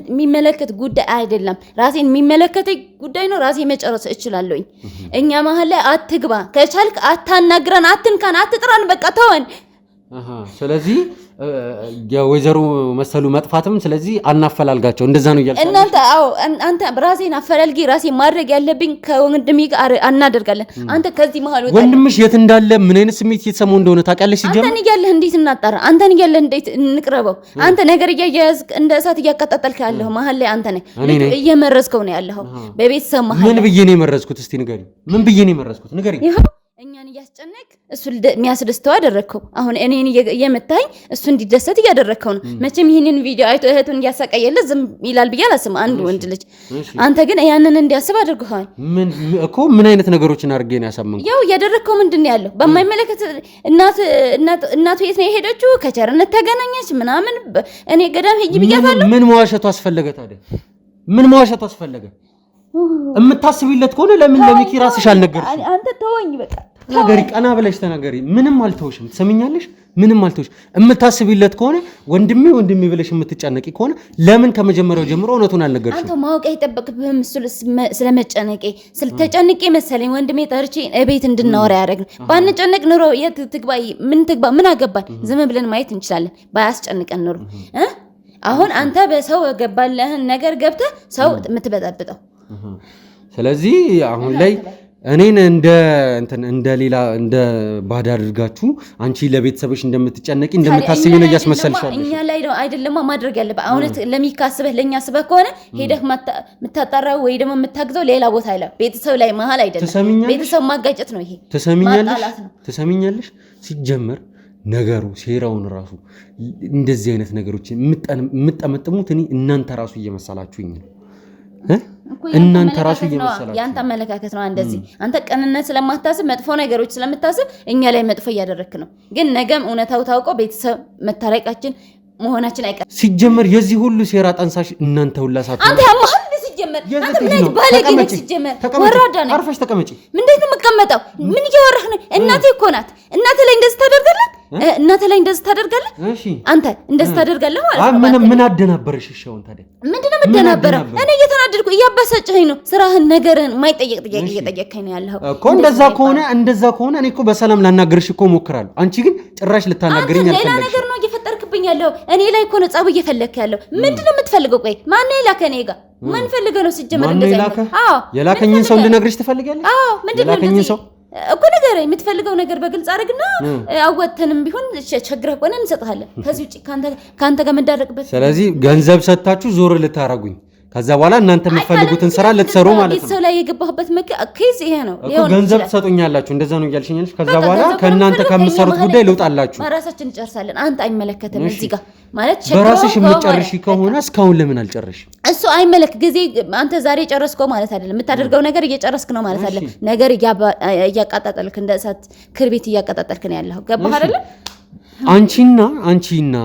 የሚመለከት ጉዳይ አይደለም። ራሴን የሚመለከት ጉዳይ ነው። ራሴ መጨረስ እችላለሁ። እኛ መሀል ላይ አትግባ። ከቻልክ አታናግረን፣ አትንካን፣ አትጥራን። በቃ ተወን። ስለዚህ የወይዘሮ መሰሉ መጥፋትም ስለዚህ አናፈላልጋቸው እንደዛ ነው እያልኩ እናንተ አንተ ራሴን አፈላልጊ። ራሴ ማድረግ ያለብኝ ከወንድሜ ጋር እናደርጋለን። አንተ ከዚህ መሀል ወጣ። ወንድምሽ የት እንዳለ ምን አይነት ስሜት እየተሰማው እንደሆነ ታውቂያለሽ? ሲጀምር አንተን እያለህ እንዴት እናጣራ? አንተን እያለህ እንዴት እንቅረበው? አንተ ነገር እያያዝክ እንደ እሳት እያቀጣጠልክ ያለኸው መሀል ላይ አንተ ነህ። እየመረዝከው ነው ያለኸው በቤተሰብ መሀል። ምን ብዬ ነው የመረዝኩት? እስቲ ንገሪኝ። ምን ብዬ ነው የመረዝኩት? ንገሪኝ። እኛን እያስጨነቅ እሱ የሚያስደስተው አደረግከው። አሁን እኔን እየመታኝ እሱ እንዲደሰት እያደረግከው ነው። መቼም ይህንን ቪዲዮ አይቶ እህቱን እያሳቀየለ ዝም ይላል ብዬ አላስብም። አንድ ወንድ ልጅ አንተ ግን ያንን እንዲያስብ አድርገዋል እኮ። ምን አይነት ነገሮችን አድርጌ ነው ያሳመንኩት? ያው እያደረግከው ምንድን ነው ያለው በማይመለከት እናቱ የት ነው የሄደችው? ከቸርነት ተገናኘች ምናምን። እኔ ገዳም ሄጂ ብያታለሁ። ምን መዋሸቱ አስፈለገ ታዲያ? ምን መዋሸቱ አስፈለገ? እምታስቢለት ከሆነ ለምን ለሚኪ ራስሽ አልነገርሽም? አንተ ተወኝ በቃ ተናገሪ፣ ቀና ብለሽ ተናገሪ። ምንም አልተውሽም። ትሰሚኛለሽ? ምንም አልተውሽ። እምታስቢለት ከሆነ ወንድሜ ብለሽ የምትጨነቂ ከሆነ ለምን ከመጀመሪያው ጀምሮ እውነቱን አልነገርሽም? አንተ ማወቅ አይጠበቅብህም። ስለመጨነቄ ስለተጨነቄ መሰለኝ ወንድሜ ጠርቼ እቤት እንድናወራ ያደረግን። ባንጨነቅ ኑሮ የት ትግባ ምን ትግባ ምን አገባን? ዝም ብለን ማየት እንችላለን። ባያስጨንቀን ኑሮ አሁን አንተ በሰው ገባለህን ነገር ገብተህ ሰው የምትበጠብጠው። ስለዚህ አሁን ላይ እኔን እንደ ሌላ እንደ ባዳ አድርጋችሁ አንቺ ለቤተሰብሽ እንደምትጨነቂ እንደምታስቢ ነው እያስመሰልሻለሽ። እኛ ላይ ነው አይደለም ማድረግ ያለበት። አሁን ለሚካስበህ ለኛ ስበህ ከሆነ ሄደህ የምታጣራው ወይ ደግሞ የምታግዘው ሌላ ቦታ ላይ ቤተሰብ ላይ መሀል አይደለም። ቤተሰብ ማጋጨት ነው ይሄ። ትሰሚኛለሽ? ሲጀመር ነገሩ ሴራውን ራሱ እንደዚህ አይነት ነገሮች የምጠመጥሙት እኔ እናንተ ራሱ እየመሰላችሁኝ ነው። እናንተ ራሱ እየመሰላችሁ ያንተ አመለካከት ነው። እንደዚህ አንተ ቀንነት ስለማታስብ መጥፎ ነገሮች ስለምታስብ እኛ ላይ መጥፎ እያደረክ ነው። ግን ነገም እውነታው ታውቆ ቤተሰብ መታረቃችን መሆናችን አይቀርም። ሲጀመር የዚህ ሁሉ ሴራ ጠንሳሽ እናንተ ሁላ ሳትሆኑ አንተ ያማህ ሲጀመር አንተ ምን ባለጌ ነህ? ሲጀመር ወራዳ ነህ። አርፈሽ ተቀመጪ። ምንድን ነው የምትቀመጠው? ምን እያወራህ ነው? እናቴ እኮ ናት። እናቴ ላይ እንደዚህ ታደርጋለህ? እናቴ ላይ እንደዚህ ታደርጋለህ? እሺ አንተ እንደዚህ ታደርጋለህ ማለት ነው። ምን አደናበረሽ? እሺ አሁን ታዲያ ምንድነው የምትደናበረው? እኔ እየተናደድኩ እያባሰጨኸኝ ነው። ስራህን ነገርን የማይጠየቅ ጥያቄ እየጠየቅከኝ ነው ያለው እኮ። እንደዛ ከሆነ እኔ እኮ በሰላም ላናገርሽ እኮ ሞክራለሁ። አንቺ ግን ጭራሽ ልታናገረኝ አልፈለግሽ። ሌላ ነገር ነው እየፈጠርክብኝ ያለው። እኔ ላይ እኮ ነው ጸብ እየፈለግክ ያለው። ምንድነው የምትፈልገው? ቆይ ማን የላከ እኔ ጋር ማን ፈልገህ ነው ሲጀመር እንደዛ? አዎ የላከኝን ሰው እንድነግርሽ ትፈልጊያለሽ? አዎ ምንድነው የላከኝን ሰው እኮ ነገር የምትፈልገው ነገር በግልጽ አድርግና አወተንም ቢሆን ቸግረህ ቆነ እንሰጥሃለን። ከዚህ ውጪ ካንተ ጋር መዳረቅበት። ስለዚህ ገንዘብ ሰጣችሁ ዞር ልታረጉኝ፣ ከዛ በኋላ እናንተ የምትፈልጉትን ስራ ልትሰሩ ማለት ነው። ሰው ላይ የገባህበት ኬዝ ይሄ ነው። ገንዘብ ትሰጡኛላችሁ እንደዛ ነው እያልሽኛለሽ። ከዛ በኋላ ከእናንተ ከምትሰሩት ጉዳይ ልውጣላችሁ። በራሳችን እንጨርሳለን። አንተ አይመለከትም እዚህ ጋር ማለት በራስሽ የምትጨርሺ ከሆነ እስካሁን ለምን አልጨረሽም? እሱ አይመለክ ጊዜ አንተ ዛሬ ጨረስከው ማለት አይደለም። የምታደርገው ነገር እየጨረስክ ነው ማለት አይደለም። ነገር እያቃጣጠልክ እንደ እሳት ክርቢት እያቃጣጠልክ ነው ያለው። ገባህ አይደለም? አንቺና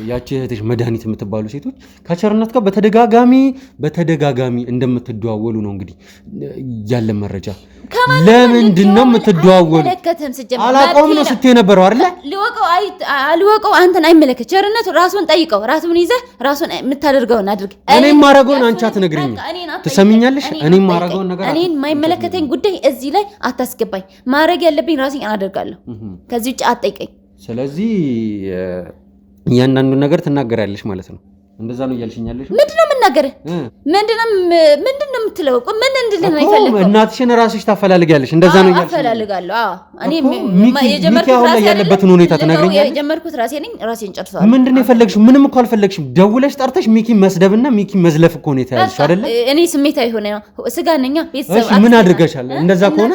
ያቺ እህትሽ መድኃኒት የምትባሉ ሴቶች ከቸርነት ጋር በተደጋጋሚ እንደምትደዋወሉ ነው እንግዲህ ያለ መረጃ። ለምንድን ነው የምትደዋወሉ? አላውቀውም ነው ስትይ የነበረው አይደል? አልወቀው አንተን አይመለከት። ቸርነት ራሱን ጠይቀው፣ ራሱን ይዘህ ራሱን የምታደርገውን አድርግ። እኔም ማረገውን አንቺ አትነግሪኝም። ትሰሚኛለሽ? እኔም ማረገውን ነገር እኔን የማይመለከተኝ ጉዳይ እዚህ ላይ አታስገባኝ። ማድረግ ያለብኝ ራሴን አደርጋለሁ። ከዚህ ውጭ አትጠይቀኝ። ስለዚህ እያንዳንዱን ነገር ትናገራለሽ ማለት ነው። እንደዛ ነው እያልሽኛለሽ? ምንድነው የምናገርህ? ምንድነው የምትለው? ምን እንድልህ ነው የፈለከው? እናትሽን ራስሽ ታፈላልጊያለሽ። እንደዛ ነው እያልሽ? አፈላልጋለሁ። አዎ እኔ የጀመርኩት ራሴ ያለበትን ሁኔታ ትነግሪኛለሽ? የጀመርኩት ራሴ ነኝ። ራሴን ጨርሰዋል። ምንድነው የፈለግሽው? ምንም እኮ አልፈለግሽም። ደውለሽ ጠርተሽ ሚኪ መስደብና ሚኪ መዝለፍ እኮ ነው የተያዝሽው አይደለ? እኔ ስሜታዊ ሆነ ስጋ ነኛ ቤተሰብ። እሺ ምን አድርገሻል? እንደዛ ከሆነ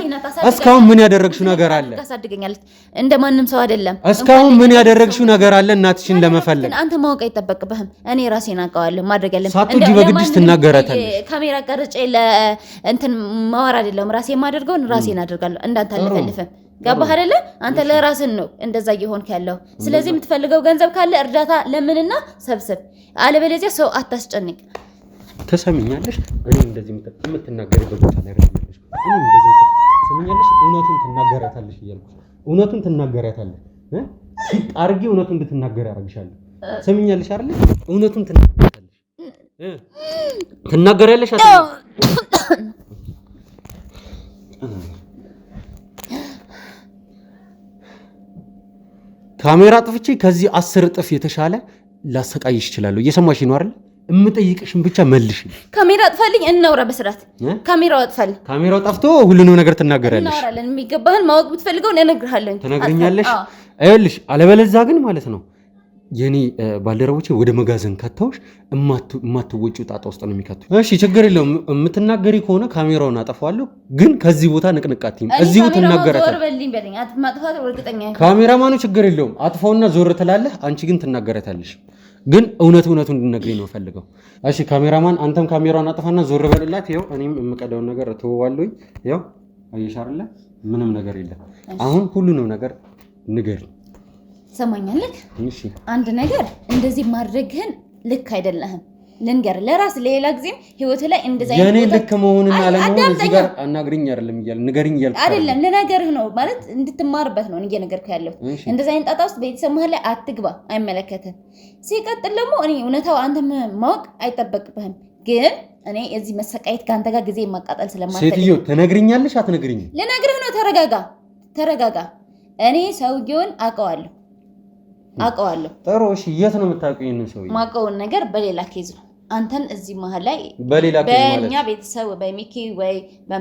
እስካሁን ምን ያደረግሽው ነገር አለ? ታሳድገኛለች እንደማንም ሰው አይደለም። እስካሁን ምን ያደረግሽው ነገር አለ እናትሽን ለመፈለግ? አንተ ማወቅ አይጠበቅብህም። እኔ ራሴን አውቀዋለሁ። ማድረግ ያለብኝ ሳትወጂ በግድሽ ትናገራታለሽ። ካሜራ ቀርጬ ለእንትን ማወራ አይደለም። ራሴ የማደርገውን ራሴን አደርጋለሁ። እንዳንተ አልፈልፍም። ገባህ አይደለ? አንተ ለራስህ ነው እንደዛ እየሆንክ ያለው። ስለዚህ የምትፈልገው ገንዘብ ካለ እርዳታ ለምንና ሰብስብ፣ አለበለዚያ ሰው አታስጨንቅ። ተሰሚኛለሽ? እኔ እንደዚህ የምትናገሪበት ቦታ ላይ አይደለሽ። እኔ እንደዚህ ተሰሚኛለሽ? እውነቱን ትናገራታለሽ እያልኩሽ እውነቱን ትናገራታለሽ። ሲጣርጊ እውነቱን እንድትናገር ያደርግሻል። ሰሚኛለሽ አይደል? እውነቱን ትናገራለሽ ካሜራ ጥፍቼ ከዚህ 10 እጥፍ የተሻለ ላሰቃይሽ እችላለሁ። እየሰማሽ ነው አይደል? እምጠይቅሽን ብቻ መልሽ። ካሜራ አጥፋልኝ፣ እናውራ በስርዓት። ካሜራው አጥፋልኝ። ካሜራው ጠፍቶ ሁሉንም ነገር ትናገራለሽ። እናወራለን። የሚገባህን ማወቅ ብትፈልገው እነግርሃለሁ። ትነግሪኛለሽ። አይልሽ አለበለዚያ ግን ማለት ነው የኔ ባልደረቦቼ ወደ መጋዘን ከተውሽ እማትወጪው ጣጣ ውስጥ ነው የሚከቱኝ። እሺ ችግር የለውም። የምትናገሪ ከሆነ ካሜራውን አጠፋዋለሁ፣ ግን ከዚህ ቦታ ንቅንቃትም እዚሁ ትናገራታለሽ። ካሜራማኑ ችግር የለውም አጥፋውና ዞር ትላለህ። አንቺ ግን ትናገራታለሽ። ግን እውነቱን እንድነግሪኝ ነው ፈልገው። እሺ ካሜራማን አንተም ካሜራውን አጠፋና ዞር በልላት። ይኸው እኔም የምቀዳውን ነገር ተወዋለሁኝ። ይኸው አየሽ አይደለ? ምንም ነገር የለም። አሁን ሁሉንም ነገር ንገሪኝ። ሰማኛለህ? አንድ ነገር እንደዚህ ማድረግህን ልክ አይደለህም። ልንገር ለራስ ሌላ ጊዜ ህይወት ላይ እንደዛ የኔ ልክ መሆንና አለመሆን እዚህ ጋር አናግሪኝ አይደለም ይያል ንገሪኝ ይያል አይደለም ልነገርህ ነው ማለት እንድትማርበት ነው እየነገርኩህ ያለው። እንደዛ አይነት ጣጣ ውስጥ ቤተሰብ መሀል ላይ አትግባ፣ አይመለከትም። ሲቀጥል ደግሞ እኔ እውነታው አንተ ማወቅ አይጠበቅብህም። ግን እኔ እዚህ መሰቃየት ከአንተ ጋር ጊዜ ማቃጠል ስለማትፈልግ ሴትዮ ትነግሪኛለሽ አትነግሪኝም? ልነግርህ ነው። ተረጋጋ። እኔ ሰውዬውን አውቀዋለሁ። ጥሩ እሺ፣ የት ነው የምታውቂው? ይሄንን ሰውዬ ማውቀውን ነገር በሌላ ኬዝ ነው። አንተን እዚህ መሀል ላይ በሌላ ኬዝ ማለት በእኛ ቤተሰብ በሚኪ ወይ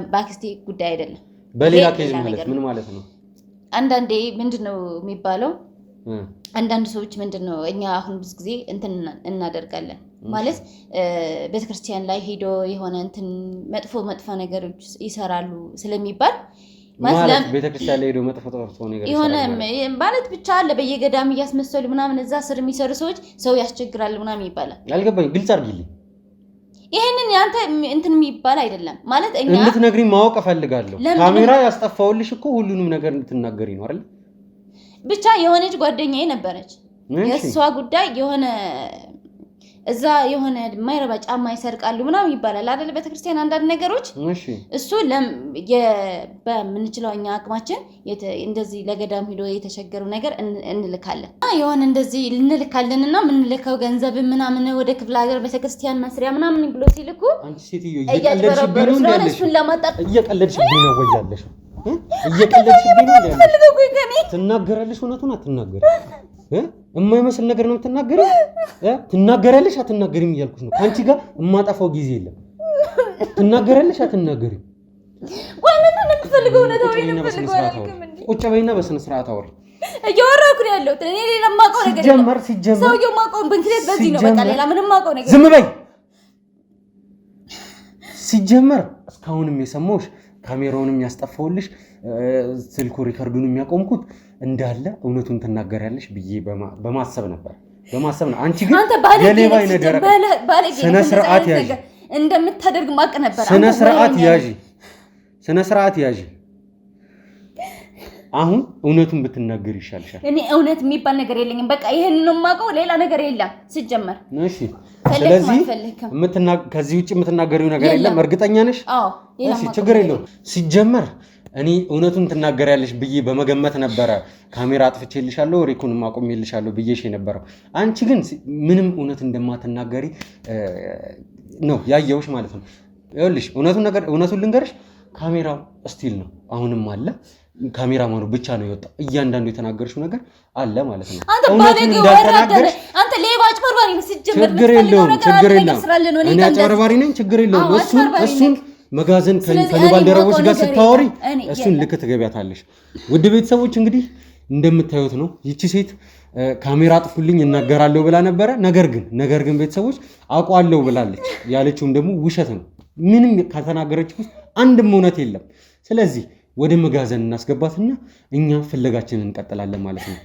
በአክስቴ ጉዳይ አይደለም። በሌላ ኬዝ ማለት ምን ማለት ነው? አንዳንዴ ምንድነው የሚባለው? አንዳንድ ሰዎች ምንድነው እኛ አሁን ብዙ ጊዜ እንትን እናደርጋለን ማለት ቤተክርስቲያን ላይ ሄዶ የሆነ እንትን መጥፎ ነገሮች ይሰራሉ ስለሚባል ማለት ቤተክርስቲያን ላይ ሄዶ መጥፎ ነገር የሆነ ማለት ብቻ አለ በየገዳም እያስመሰሉ ምናምን እዛ ስር የሚሰሩ ሰዎች ሰው ያስቸግራል ምናምን ይባላል። አልገባኝ፣ ግልጽ አድርጊልኝ። ይሄንን ያንተ እንትን የሚባል አይደለም ማለት እኛ እንድትነግሪኝ ማወቅ እፈልጋለሁ። ካሜራ ያስጠፋውልሽ እኮ ሁሉንም ነገር እንድትናገሪ ነው አይደል? ብቻ የሆነች ጓደኛዬ ነበረች። የእሷ ጉዳይ የሆነ እዛ የሆነ የማይረባ ጫማ ይሰርቃሉ ምናምን ይባላል አይደል? ቤተክርስቲያን አንዳንድ ነገሮች እሱ በምንችለው እኛ አቅማችን እንደዚህ ለገዳም ሄዶ የተቸገሩ ነገር እንልካለን። የሆነ እንደዚህ እንልካለንና ምንልከው ገንዘብ ምናምን ወደ ክፍለ ሀገር ቤተክርስቲያን መስሪያ ምናምን ብሎ ሲልኩ አንቺ ሴትዮ እየቀለድሽብኝ ነው ያለሽ። እየቀለድሽብኝ ነው ወይ ያለሽ? እየቀለድሽብኝ ነው ያለሽ። ትናገራለሽ፣ እውነቱን አትናገሪ። የማይመስል ነገር ነው የምትናገሪው። ትናገራለሽ አትናገሪም እያልኩሽ ነው። ከአንቺ ጋር የማጠፋው ጊዜ የለም። ትናገራለሽ አትናገሪም። ቁጭ በይና በስነ ስርዓት አውሪ። እያወራሁ ነው ያለሁት እኔ ሌላ የማውቀው ነገር ሲጀመር ሰውዬው የማውቀው ምክንያት በዚህ ነው። በቃ ሌላ ምንም የማውቀው ነገር ዝም በይ። ሲጀመር እስካሁንም የሰማሁሽ ካሜራውንም ያስጠፋውልሽ ስልኩ ሪከርዱን የሚያቆምኩት እንዳለ እውነቱን ትናገሪያለሽ ብዬ በማሰብ ነበር። አንቺ ግን የሌባ ነገር ስነ ስርዓት ያዢ እንደምታደርግ ማቅ ነበር። ስነ ስርዓት ያዢ አሁን እውነቱን ብትናገር ይሻልሻል። እኔ እውነት የሚባል ነገር የለኝም። በቃ ይሄን ነው የማውቀው፣ ሌላ ነገር የለም ሲጀመር። እሺ፣ ስለዚህ ከዚህ ውጪ የምትናገሪው ነገር የለም። እርግጠኛ ነሽ? አዎ። እሺ፣ ችግር የለውም። ሲጀመር እኔ እውነቱን ትናገሪያለሽ ብዬ በመገመት ነበረ ካሜራ አጥፍቼልሻለሁ፣ ሪኩንም አቆሜልሻለሁ ብዬሽ የነበረው። አንቺ ግን ምንም እውነት እንደማትናገሪ ነው ያየሁሽ ማለት ነው። ይኸውልሽ እውነቱን ልንገርሽ፣ ካሜራው ስቲል ነው አሁንም አለ። ካሜራማኑ ብቻ ነው የወጣው። እያንዳንዱ የተናገርሽው ነገር አለ ማለት ነው። አንተ ባለጌ ወራደረ፣ አንተ ሌባ አጭበርባሪ ነህ። ሲጀመር ችግር የለውም። እኔ አጭበርባሪ ነኝ፣ ችግር የለውም። እሱን መጋዘን ከኔ ባልደረቦች ጋር ስታወሪ እሱን ልክ ትገቢያታለሽ። ውድ ቤተሰቦች እንግዲህ እንደምታዩት ነው። ይቺ ሴት ካሜራ አጥፉልኝ እናገራለሁ ብላ ነበረ። ነገር ግን ቤተሰቦች አውቃለሁ ብላለች። ያለችውም ደግሞ ውሸት ነው። ምንም ካልተናገረች ውስጥ አንድም እውነት የለም። ስለዚህ ወደ መጋዘን እናስገባትና እኛ ፍለጋችንን እንቀጥላለን ማለት ነው።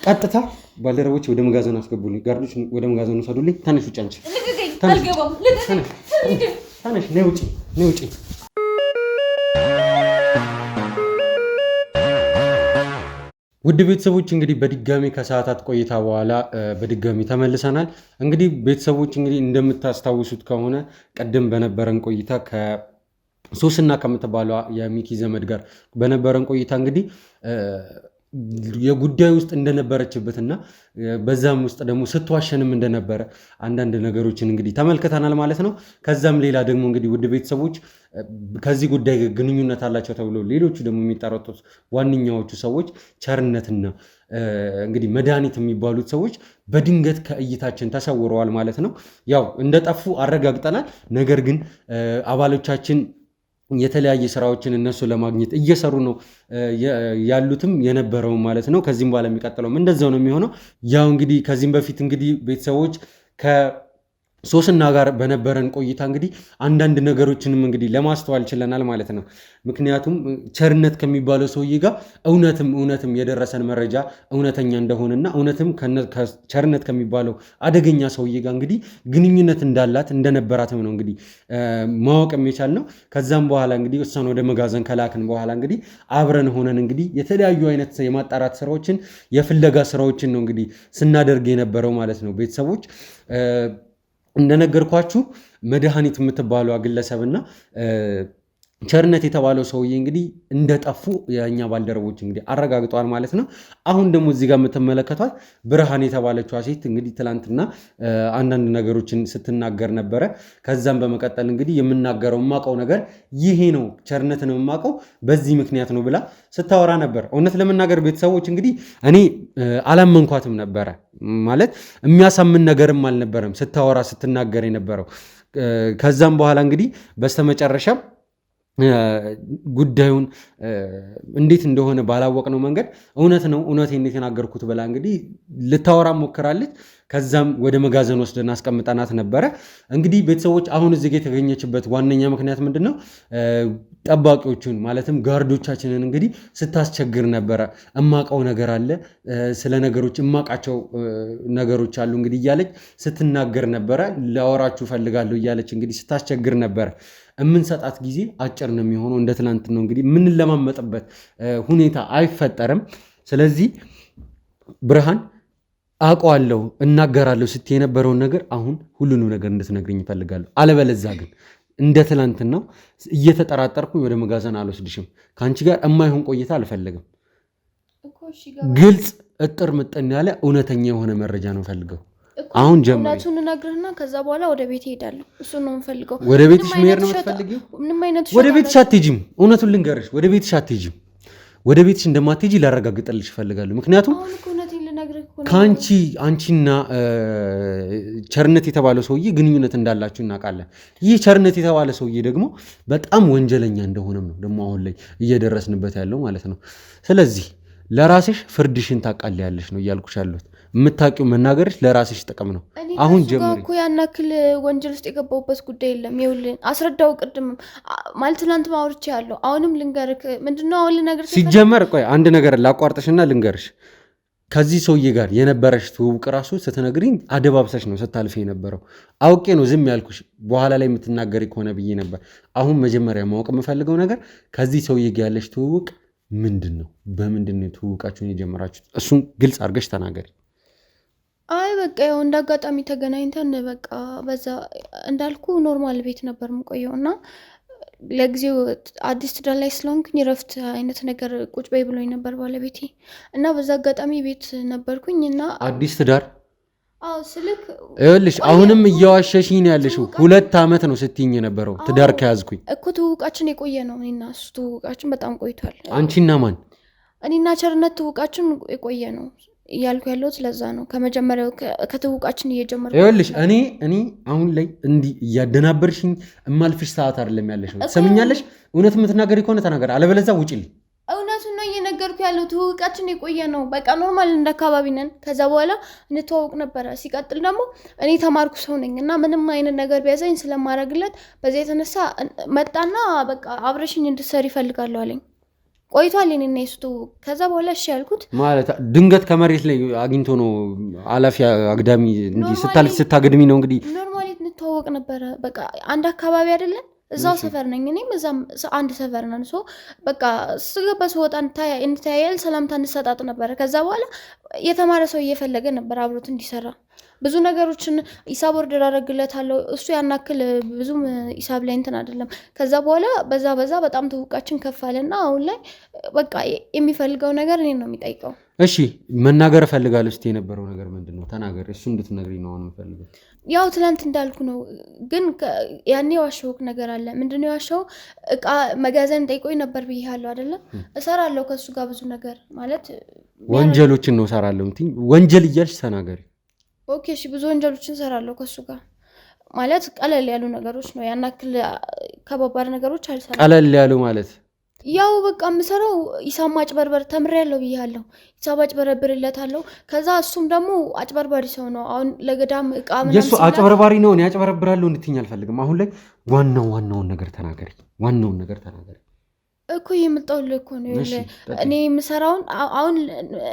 ቀጥታ ባልደረቦች ወደ መጋዘን አስገቡልኝ፣ ጋርዶች ወደ መጋዘን ወሰዱልኝ። ተነሽ ውጭ፣ አንቺ ተነሽ፣ ነይ ውጪ። ውድ ቤተሰቦች እንግዲህ በድጋሚ ከሰዓታት ቆይታ በኋላ በድጋሚ ተመልሰናል። እንግዲህ ቤተሰቦች እንግዲህ እንደምታስታውሱት ከሆነ ቀደም በነበረን ቆይታ ሶስና ከምትባሏ የሚኪ ዘመድ ጋር በነበረን ቆይታ እንግዲህ የጉዳይ ውስጥ እንደነበረችበትና በዛም ውስጥ ደግሞ ስትዋሸንም እንደነበረ አንዳንድ ነገሮችን እንግዲህ ተመልክተናል ማለት ነው። ከዛም ሌላ ደግሞ እንግዲህ ውድ ቤተሰቦች ከዚህ ጉዳይ ግንኙነት አላቸው ተብሎ ሌሎቹ ደግሞ የሚጠረጡት ዋነኛዎቹ ሰዎች ቸርነትና እንግዲህ መድኃኒት የሚባሉት ሰዎች በድንገት ከእይታችን ተሰውረዋል ማለት ነው። ያው እንደጠፉ አረጋግጠናል። ነገር ግን አባሎቻችን የተለያየ ስራዎችን እነሱ ለማግኘት እየሰሩ ነው ያሉትም የነበረው ማለት ነው። ከዚህም በኋላ የሚቀጥለውም እንደዛው ነው የሚሆነው። ያው እንግዲህ ከዚህም በፊት እንግዲህ ቤተሰቦች ሶስና ጋር በነበረን ቆይታ እንግዲህ አንዳንድ ነገሮችንም እንግዲህ ለማስተዋል ችለናል ማለት ነው። ምክንያቱም ቸርነት ከሚባለው ሰውዬ ጋር እውነትም የደረሰን መረጃ እውነተኛ እንደሆነና እውነትም ቸርነት ከሚባለው አደገኛ ሰውዬ ጋር እንግዲህ ግንኙነት እንዳላት እንደነበራትም ነው እንግዲህ ማወቅም የቻልነው። ከዛም በኋላ እንግዲህ እሷን ወደ መጋዘን ከላክን በኋላ እንግዲህ አብረን ሆነን እንግዲህ የተለያዩ አይነት የማጣራት ስራዎችን የፍለጋ ስራዎችን ነው እንግዲህ ስናደርግ የነበረው ማለት ነው። ቤተሰቦች እንደነገርኳችሁ መድኃኒት የምትባለው ግለሰብና ቸርነት የተባለው ሰውዬ እንግዲህ እንደጠፉ የኛ ባልደረቦች እንግዲህ አረጋግጠዋል ማለት ነው። አሁን ደግሞ እዚህ ጋር የምትመለከቷት ብርሃን የተባለችው ሴት እንግዲህ ትላንትና አንዳንድ ነገሮችን ስትናገር ነበረ። ከዛም በመቀጠል እንግዲህ የምናገረው የማውቀው ነገር ይሄ ነው፣ ቸርነትን የማውቀው በዚህ ምክንያት ነው ብላ ስታወራ ነበር። እውነት ለመናገር ቤተሰቦች እንግዲህ እኔ አላመንኳትም ነበረ ማለት የሚያሳምን ነገርም አልነበረም ስታወራ ስትናገር የነበረው። ከዛም በኋላ እንግዲህ በስተመጨረሻ ጉዳዩን እንዴት እንደሆነ ባላወቅነው መንገድ እውነቴን የተናገርኩት ብላ እንግዲህ ልታወራ ሞክራለች። ከዛም ወደ መጋዘን ወስደን አስቀምጠናት ነበረ። እንግዲህ ቤተሰቦች አሁን እዚህ ጋር የተገኘችበት ዋነኛ ምክንያት ምንድን ነው? ጠባቂዎቹን ማለትም ጋርዶቻችንን እንግዲህ ስታስቸግር ነበረ። እማቀው ነገር አለ፣ ስለ ነገሮች እማቃቸው ነገሮች አሉ እንግዲህ እያለች ስትናገር ነበረ። ላወራችሁ ፈልጋለሁ እያለች እንግዲህ ስታስቸግር ነበረ። የምንሰጣት ጊዜ አጭር ነው የሚሆነው። እንደ ትናንት ነው እንግዲህ የምንለማመጥበት ሁኔታ አይፈጠርም። ስለዚህ ብርሃን አውቀዋለሁ እናገራለሁ ስትይ የነበረውን ነገር አሁን ሁሉንም ነገር እንድትነግርኝ እፈልጋለሁ። አለበለዚያ ግን እንደ ትናንትናው እየተጠራጠርኩኝ ወደ መጋዘን አልወስድሽም። ከአንቺ ጋር የማይሆን ቆይታ አልፈልግም። ግልጽ እጥር ምጥን ያለ እውነተኛ የሆነ መረጃ ነው ፈልገው። አሁን ጀምሪ። እውነቱን እነግርህና ከዛ በኋላ ወደ ቤት እሄዳለሁ። እሱን ነው የምፈልገው። ወደ ቤትሽ መሄድ ነው የምትፈልጊው? ወደ ቤትሽ አትሄጂም። እውነቱን ልንገርሽ፣ ወደ ቤትሽ አትሄጂም። ወደ ቤትሽ እንደማትሄጂ ላረጋግጥልሽ እፈልጋለሁ። ምክንያቱም አንቺና ቸርነት የተባለው ሰውዬ ግንኙነት እንዳላችሁ እናውቃለን። ይህ ቸርነት የተባለ ሰውዬ ደግሞ በጣም ወንጀለኛ እንደሆነም ነው ደግሞ አሁን ላይ እየደረስንበት ያለው ማለት ነው። ስለዚህ ለራስሽ ፍርድሽን ታውቃለሽ ነው እያልኩሽ ያለሁት። የምታውቂው መናገርሽ ለራስሽ ጥቅም ነው። አሁን ጀምሪ እኮ ያን ያክል ወንጀል ውስጥ የገባሁበት ጉዳይ የለም። ይኸውልህ አስረዳው። ቅድም ማለት ትናንት ማውርቼ ያለው አሁንም ልንገርህ። ምንድነው አሁን ልነግርህ ሲጀመር፣ ቆይ አንድ ነገር ላቋርጥሽና ልንገርሽ። ከዚህ ሰውዬ ጋር የነበረሽ ትውውቅ ራሱ ስትነግሪኝ አደባብሰሽ ነው ስታልፊ የነበረው። አውቄ ነው ዝም ያልኩሽ፣ በኋላ ላይ የምትናገሪ ከሆነ ብዬ ነበር። አሁን መጀመሪያ ማወቅ የምፈልገው ነገር ከዚህ ሰውዬ ጋር ያለሽ ትውውቅ ምንድነው? በምንድነው ትውውቃችሁን የጀመራችሁት? እሱን ግልጽ አድርገሽ ተናገሪ። አይ በቃ ያው እንዳጋጣሚ ተገናኝተን በቃ በዛ እንዳልኩ ኖርማል ቤት ነበር የምቆየው እና ለጊዜው አዲስ ትዳር ላይ ስለሆንኩኝ ረፍት አይነት ነገር ቁጭ በይ ብሎኝ ነበር ባለቤቴ እና በዛ አጋጣሚ ቤት ነበርኩኝ እና አዲስ ትዳር ስልክ ይኸውልሽ አሁንም እያዋሸሽኝ ነው ያለሽው። 2 ዓመት ነው ስትይኝ የነበረው ትዳር ከያዝኩኝ እኮ ትውውቃችን የቆየ ነው። እኔና እሱ ትውውቃችን በጣም ቆይቷል። አንቺና ማን? እኔና ቸርነት ትውውቃችን የቆየ ነው እያልኩ ያለሁት ለዛ ነው። ከመጀመሪያው ከትውውቃችን እየጀመረ ይኸውልሽ እኔ አሁን ላይ እንዲህ እያደናበርሽኝ እማልፍሽ ሰዓት አይደለም ያለሽው። ትሰምኛለሽ? እውነት የምትናገሪ ከሆነ ተናገር፣ አለበለዚያ ውጪልኝ። እውነቱን ነው እየነገርኩ ያለው። ትውውቃችን የቆየ ነው። በቃ ኖርማል እንደ አካባቢ ነን። ከዛ በኋላ እንተዋወቅ ነበረ። ሲቀጥል ደግሞ እኔ ተማርኩ ሰው ነኝ እና ምንም አይነት ነገር ቢያዘኝ ስለማረግለት በዚያ የተነሳ መጣና በቃ አብረሽኝ እንድትሰሪ ይፈልጋለሁ አለኝ። ቆይቷል እኔና እሱ ትውውቅ። ከዛ በኋላ እሺ ያልኩት ማለት ድንገት ከመሬት ላይ አግኝቶ ነው አላፊ አግዳሚ እንዲህ ስታገድሚ ነው እንግዲህ። ኖርማሊ እንተዋወቅ ነበረ። በቃ አንድ አካባቢ አይደለን? እዛው ሰፈር ነኝ እኔም እዛም አንድ ሰፈር ነን። ሶ በቃ ስገባ ስወጣ እንተያያል፣ ሰላምታ እንሰጣጥ ነበረ። ከዛ በኋላ የተማረ ሰው እየፈለገ ነበር አብሮት እንዲሰራ። ብዙ ነገሮችን ሂሳብ ወርደር አደረግለታለሁ። እሱ ያናክል ብዙም ሂሳብ ላይ እንትን አይደለም። ከዛ በኋላ በዛ በጣም ትውውቃችን ከፍ አለና አሁን ላይ በቃ የሚፈልገው ነገር እኔን ነው የሚጠይቀው። እሺ መናገር እፈልጋለሁ። እስቲ የነበረው ነገር ምንድነው? ተናገር። እሱ እንድትነግሪኝ ነው የምፈልገው። ያው ትላንት እንዳልኩ ነው። ግን ያኔ ዋሸሁት ነገር አለ። ምንድነው ዋሸው? እቃ መጋዘን ጠይቆኝ ነበር ብያለሁ አይደለም? እሰራለሁ ከሱ ጋር ብዙ ነገር ማለት ወንጀሎችን ነው እሰራለሁ እንትን ወንጀል እያልሽ ተናገሪ። ኦኬ እሺ፣ ብዙ ወንጀሎችን እሰራለሁ ከሱ ጋር ማለት ቀለል ያሉ ነገሮች ነው። ያናክል ከባባድ ነገሮች አልሰራም። ቀለል ያሉ ማለት ያው በቃ የምሰራው ሂሳብ ማጭበርበር ተምሬያለሁ ብያለሁ። ሂሳብ አጭበረብርለታለሁ። ከዛ እሱም ደግሞ አጭበርባሪ ሰው ነው። አሁን ለገዳም እቃ ምናምን የሱ አጭበርባሪ ነው። እኔ አጭበረብራለሁ እንድትይኝ አልፈልግም። አሁን ላይ ዋናውን ነገር ተናገሪ። ዋናውን ነገር ተናገሪ እኮ የምጣውልህ እኮ ነው። እኔ የምሰራውን አሁን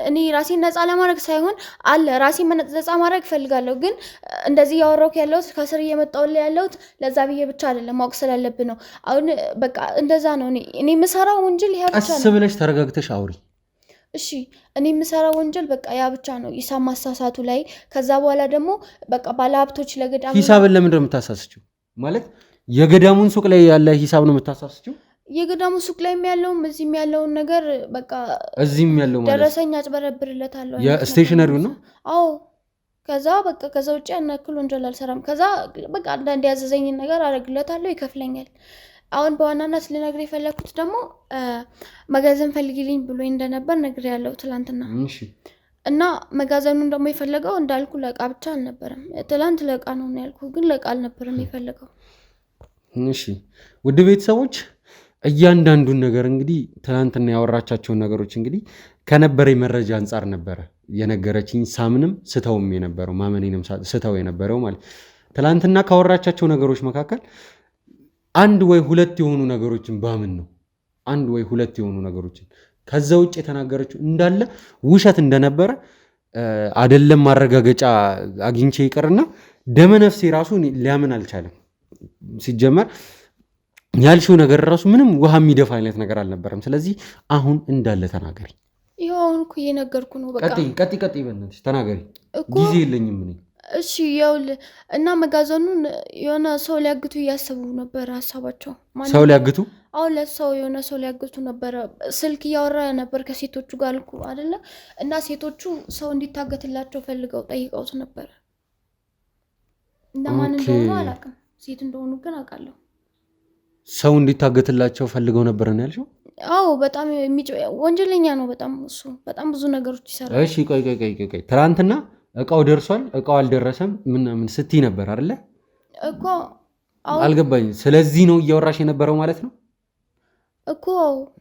እኔ ራሴን ነፃ ለማድረግ ሳይሆን አለ ራሴን ነፃ ማድረግ እፈልጋለሁ። ግን እንደዚህ ያወራሁት ያለሁት ከስር እየመጣውልህ ያለሁት ለዛ ብዬ ብቻ አይደለም፣ ማወቅ ስላለብህ ነው። አሁን በቃ እንደዛ ነው። እኔ የምሰራው ወንጀል ያ ብቻ ነው። ቀስ ብለሽ ተረጋግተሽ አውሪ። እሺ እኔ የምሰራው ወንጀል በቃ ያ ብቻ ነው፣ ሂሳብ ማሳሳቱ ላይ። ከዛ በኋላ ደግሞ በቃ ባለሀብቶች ለገዳም ሂሳብን ለምንድን ነው የምታሳስችው? ማለት የገዳሙን ሱቅ ላይ ያለ ሂሳብ ነው የምታሳስችው? የገዳሙ ሱቅ ላይ ያለውም እዚህም ያለውን ነገር በቃ እዚህም ያለው ማለት ደረሰኝ አጭበረብርለታለሁ። የስቴሽነሪው ነው? አዎ። ከዛ በቃ ከዛ ውጭ ያናክል ወንጀል አልሰራም። ከዛ በቃ አንዳንድ ያዘዘኝን ነገር አደርግለታለሁ፣ ይከፍለኛል። አሁን በዋናነት ልነግር የፈለኩት ደግሞ መጋዘን ፈልጊልኝ ብሎኝ እንደነበር ነግሬያለሁ ትላንትና። እና መጋዘኑን ደግሞ የፈለገው እንዳልኩ ለእቃ ብቻ አልነበረም። ትላንት ለእቃ ነው ያልኩ፣ ግን ለእቃ አልነበረም የፈለገው። እሺ ውድ ቤተሰቦች እያንዳንዱን ነገር እንግዲህ ትናንትና ያወራቻቸውን ነገሮች እንግዲህ ከነበረኝ መረጃ አንጻር ነበረ የነገረችኝ። ሳምንም ስተውም የነበረው ማመኔንም ስተው የነበረው ማለት ትናንትና ካወራቻቸው ነገሮች መካከል አንድ ወይ ሁለት የሆኑ ነገሮችን ባምን ነው። አንድ ወይ ሁለት የሆኑ ነገሮችን ከዛ ውጭ የተናገረችው እንዳለ ውሸት እንደነበረ አይደለም ማረጋገጫ አግኝቼ ይቀርና ደመነፍሴ ራሱ ሊያምን አልቻለም። ሲጀመር ያልሽው ነገር ራሱ ምንም ውሃ የሚደፋ አይነት ነገር አልነበረም። ስለዚህ አሁን እንዳለ ተናገሪ። ይኸው አሁን እኮ እየነገርኩ ነው። በቃ ቀጥይ በእናትሽ ተናገሪ፣ ጊዜ የለኝም እኔ። እሺ ይኸውልህ እና መጋዘኑን የሆነ ሰው ሊያግቱ እያሰቡ ነበር ሀሳባቸው። ሰው ሊያግቱ? አሁን ለሰው የሆነ ሰው ሊያግቱ ነበረ። ስልክ እያወራ ነበር ከሴቶቹ ጋር አልኩ አይደለ? እና ሴቶቹ ሰው እንዲታገትላቸው ፈልገው ጠይቀውት ነበረ። እና ማን እንደሆነ አላውቅም፣ ሴት እንደሆኑ ግን አውቃለሁ። ሰው እንዲታገትላቸው ፈልገው ነበር ነው ያልሽው? አዎ በጣም ወንጀለኛ ነው በጣም እሱ በጣም ብዙ ነገሮች ይሰራል። እሺ ቆይ ትናንትና እቃው ደርሷል እቃው አልደረሰም ምን ስትይ ነበር አይደለ እኮ? አልገባኝ። ስለዚህ ነው እያወራሽ የነበረው ማለት ነው እኮ።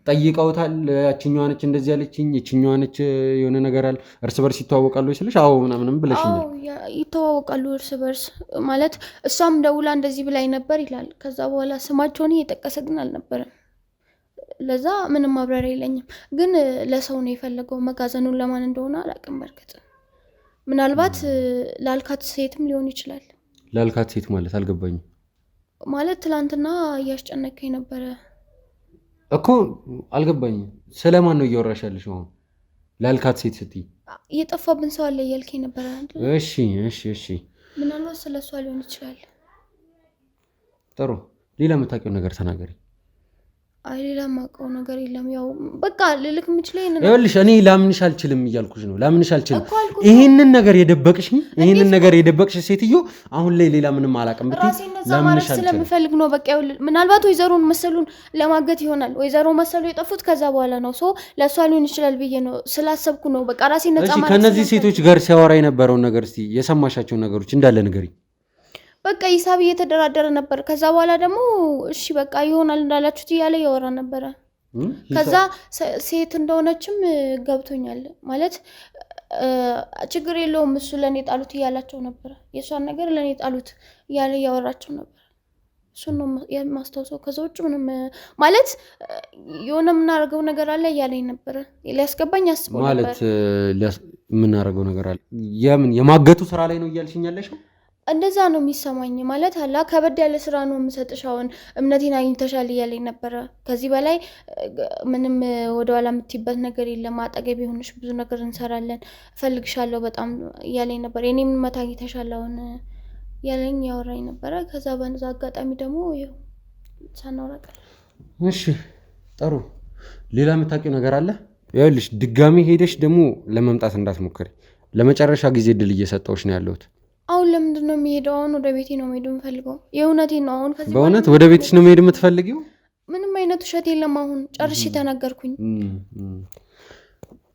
ጠይቀውታል። ያችኛዋ ነች እንደዚህ ያለችኝ፣ ያችኛዋ ነች የሆነ ነገር አለ፣ እርስ በርስ ይተዋወቃሉ ይስልሽ? አዎ ምናምን ብለሽኛል። አዎ ይተዋወቃሉ እርስ በርስ ማለት እሷም ደውላ እንደዚህ ብላኝ ነበር ይላል። ከዛ በኋላ ስማቸውን እየጠቀሰ ግን አልነበረም። ለዛ ምንም ማብራሪያ የለኝም። ግን ለሰው ነው የፈለገው። መጋዘኑን ለማን እንደሆነ አላውቅም። በርግጥ ምናልባት ላልካት ሴትም ሊሆን ይችላል። ላልካት ሴት ማለት አልገባኝም። ማለት ትላንትና እያስጨነቀኝ ነበረ እኮ አልገባኝም። ስለማን ነው እያወራሽ ያለሽ አሁን? ላልካት ሴት ስትይ እየጠፋብን ሰው አለ እያልከኝ ነበር አይደል? እሺ ምናልባት ስለሷ ሊሆን ይችላል። ጥሩ፣ ሌላ የምታውቂው ነገር ተናገሪ። አይ ሌላ የማውቀው ነገር የለም። ያው በቃ ልልክ የምችለው ይኸውልሽ፣ እኔ ላምንሽ አልችልም እያልኩሽ ነው። ላምንሽ አልችልም። ይሄንን ነገር የደበቅሽ ሴትዮ አሁን ላይ ሌላ ምንም አላውቅም ብትይ ላምንሽ አልችልም። ስለምፈልግ ነው በቃ። ምናልባት ወይዘሮን መሰሉን ለማገት ይሆናል። ወይዘሮ መሰሉ የጠፉት ከዛ በኋላ ነው። ለእሷ ሊሆን ይችላል ብዬ ነው ስላሰብኩ ነው። በቃ ራሴን ነፃ ማለት ከነዚህ ሴቶች ጋር ሲያወራ የነበረውን ነገር እስቲ የሰማሻቸውን ነገሮች እንዳለ ንገሪኝ። በቃ ሂሳብ እየተደራደረ ነበር። ከዛ በኋላ ደግሞ እሺ በቃ ይሆናል እንዳላችሁት እያለ ያወራ ነበረ። ከዛ ሴት እንደሆነችም ገብቶኛል ማለት ችግር የለውም እሱ ለኔ ጣሉት እያላቸው ነበር። የሷን ነገር ለኔ ጣሉት እያለ ያወራቸው ነበር። እሱ ነው የማስታውሰው። ከዛ ውጭ ምንም ማለት የሆነ የምናደርገው ነገር አለ እያለኝ ነበረ። ሊያስገባኝ አስቦ ነበር። ማለት የምናደርገው ነገር አለ የማገቱ ስራ ላይ ነው እያልሽኝ ያለሽው? እንደዛ ነው የሚሰማኝ። ማለት አላ ከበድ ያለ ስራ ነው የምሰጥሽ፣ አሁን እምነቴን አግኝተሻል እያለኝ ነበረ። ከዚህ በላይ ምንም ወደኋላ የምትይበት ነገር የለም፣ አጠገቤ ሆነሽ ብዙ ነገር እንሰራለን፣ እፈልግሻለሁ በጣም እያለኝ ነበር። የኔ ምንመት አግኝተሻል አሁን እያለኝ ያወራኝ ነበረ። ከዛ በነዛ አጋጣሚ ደግሞ ይኸው ሳናወራቀል። እሺ ጥሩ፣ ሌላ የምታውቂው ነገር አለ? ይኸውልሽ ድጋሚ ሄደሽ ደግሞ ለመምጣት እንዳትሞክሪ። ለመጨረሻ ጊዜ ድል እየሰጠሁሽ ነው ያለሁት። አሁን ለምንድን ነው የሚሄደው? አሁን ወደ ቤቴ ነው መሄድ የምፈልገው። የእውነቴን ነው። አሁን ከዚህ በእውነት ወደ ቤትሽ ነው መሄድ የምትፈልጊው? ምንም አይነት ውሸት የለም። አሁን ጨርሼ ተናገርኩኝ።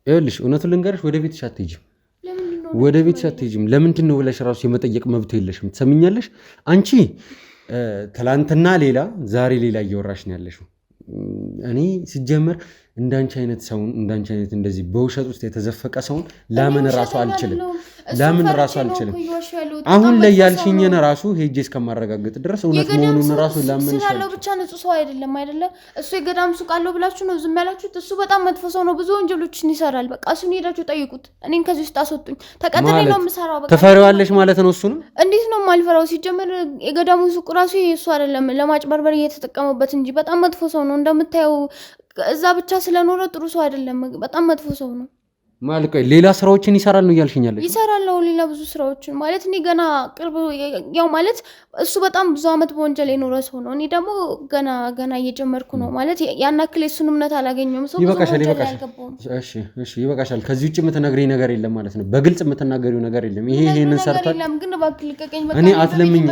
ይኸውልሽ እውነቱን ልንገርሽ፣ ወደ ቤትሽ አትሄጂም። ወደ ቤትሽ አትሄጂም። ለምንድን ነው ብለሽ ራሱ የመጠየቅ መብት የለሽም። ትሰሚኛለሽ? አንቺ ትላንትና ሌላ ዛሬ ሌላ እያወራሽ ነው ያለሽው። እኔ ሲጀመር እንዳንቺ አይነት ሰውን እንዳንቺ አይነት እንደዚህ በውሸት ውስጥ የተዘፈቀ ሰውን ላምን ራሱ አልችልም። አሁን ላይ ያልሽኝን ራሱ ሄጄ እስከማረጋግጥ ድረስ እውነት መሆኑን ራሱ ላምን ይችላል። ብቻ ንጹህ ሰው አይደለም እሱ የገዳም ሱቅ አለው ብላችሁ ነው ዝም ያላችሁት። እሱ በጣም መጥፎ ሰው ነው፣ ብዙ ወንጀሎችን ይሰራል። በቃ እሱን ሄዳችሁ ጠይቁት። እኔን ከዚህ ውስጥ አስወጡኝ። ተቀጥሬ ነው የምሰራው። በቃ ተፈሪዋለሽ ማለት ነው። እሱንም እንዴት ነው የማልፈራው? ሲጀመር የገዳሙ ሱቅ ራሱ እሱ አይደለም ለማጭበርበር እየተጠቀመበት እንጂ በጣም መጥፎ ሰው ነው። እንደምታየው እዛ ብቻ ስለኖረ ጥሩ ሰው አይደለም። በጣም መጥፎ ሰው ነው ማለት። ሌላ ስራዎችን ይሰራል ነው እያልሽኛለሽ? ይሰራል ነው ሌላ ብዙ ስራዎችን ማለት። እኔ ገና ቅርብ ያው ማለት እሱ በጣም ብዙ አመት በወንጀል የኖረ ሰው ነው። እኔ ደግሞ ገና እየጀመርኩ ነው ማለት። ያን ያክል እሱን እምነት አላገኘሁም። ሰው ይበቃሻል። እሺ ይበቃሻል። ከዚህ ውጭ የምትነግሪኝ ነገር የለም ማለት ነው? በግልጽ የምትናገሪው ነገር የለም? ይሄንን ሰርቷል። ግን እባክህ ልቀቀኝ። በቃ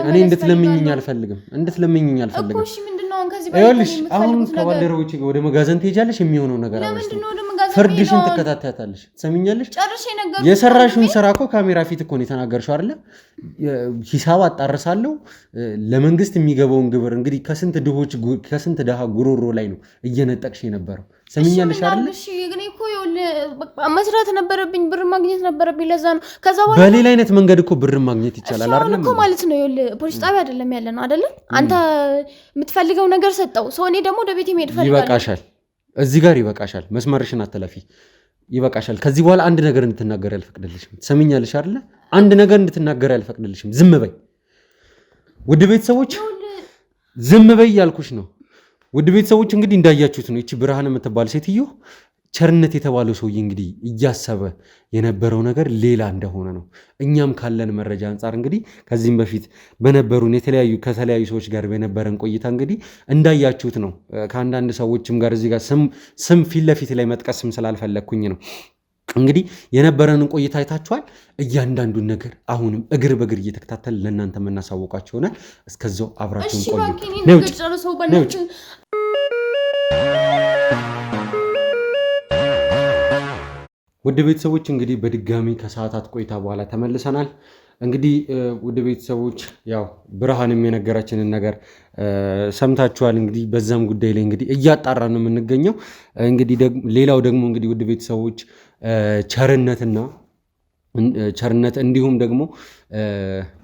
እኔ እንድትለምኝኝ አልፈልግም። እኮ እሺ ምንድነው ከዚህ ይኸውልሽ አሁን ከባልደረቦቼ ወደ መጋዘን ትሄጃለሽ። የሚሆነው ነገር አለሽ፣ ፍርድሽን ትከታተያታለሽ። ትሰሚኛለሽ? የሰራሽውን ስራ እኮ ካሜራ ፊት እኮ ነው የተናገርሽው አይደለ? ሂሳብ አጣርሳለሁ፣ ለመንግስት የሚገባውን ግብር እንግዲህ ከስንት ድሃ ጉሮሮ ላይ ነው እየነጠቅሽ የነበረው። ሰሚኛለሽ አይደለ? እሺ ግን እኮ መስራት ነበረብኝ፣ ብር ማግኘት ነበረብኝ። ለዛ ነው። ከዛ በኋላ በሌላ አይነት መንገድ እኮ ብር ማግኘት ይቻላል አይደል? እኮ ማለት ነው። ፖሊስ ጣቢያ አይደለም ያለ ነው አይደለ? አንተ የምትፈልገው ነገር ሰጠው ሰው። እኔ ደግሞ ወደ ቤት መሄድ ፈልጋለሁ። ይበቃሻል። እዚህ ጋር ይበቃሻል። መስመርሽን አትለፊ። ይበቃሻል። ከዚህ በኋላ አንድ ነገር እንድትናገር ያልፈቅድልሽም። ትሰሚኛለሽ አይደለ? አንድ ነገር እንድትናገር ያልፈቅድልሽም። ዝም በይ። ውድ ቤተሰቦች ዝም በይ ያልኩሽ ነው። ውድ ቤተሰቦች እንግዲህ እንዳያችሁት ነው። እቺ ብርሃን የምትባል ሴትዮ ቸርነት የተባለው ሰውዬ እንግዲህ እያሰበ የነበረው ነገር ሌላ እንደሆነ ነው። እኛም ካለን መረጃ አንጻር እንግዲህ ከዚህም በፊት በነበሩን ከተለያዩ ሰዎች ጋር በነበረን ቆይታ እንግዲህ እንዳያችሁት ነው። ከአንዳንድ ሰዎችም ጋር እዚህ ጋር ስም ፊት ለፊት ላይ መጥቀስም ስላልፈለግኩኝ ነው። እንግዲህ የነበረንን ቆይታ አይታችኋል። እያንዳንዱን ነገር አሁንም እግር በእግር እየተከታተል ለእናንተ የምናሳወቃችሁ ይሆናል። እስከዛው አብራችሁን ቆዩ። ውድ ቤተሰቦች እንግዲህ በድጋሚ ከሰዓታት ቆይታ በኋላ ተመልሰናል። እንግዲህ ውድ ቤተሰቦች ያው ብርሃንም የነገራችንን ነገር ሰምታችኋል። እንግዲህ በዛም ጉዳይ ላይ እንግዲህ እያጣራ ነው የምንገኘው። እንግዲህ ሌላው ደግሞ እንግዲህ ውድ ቤተሰቦች ቸርነት እንዲሁም ደግሞ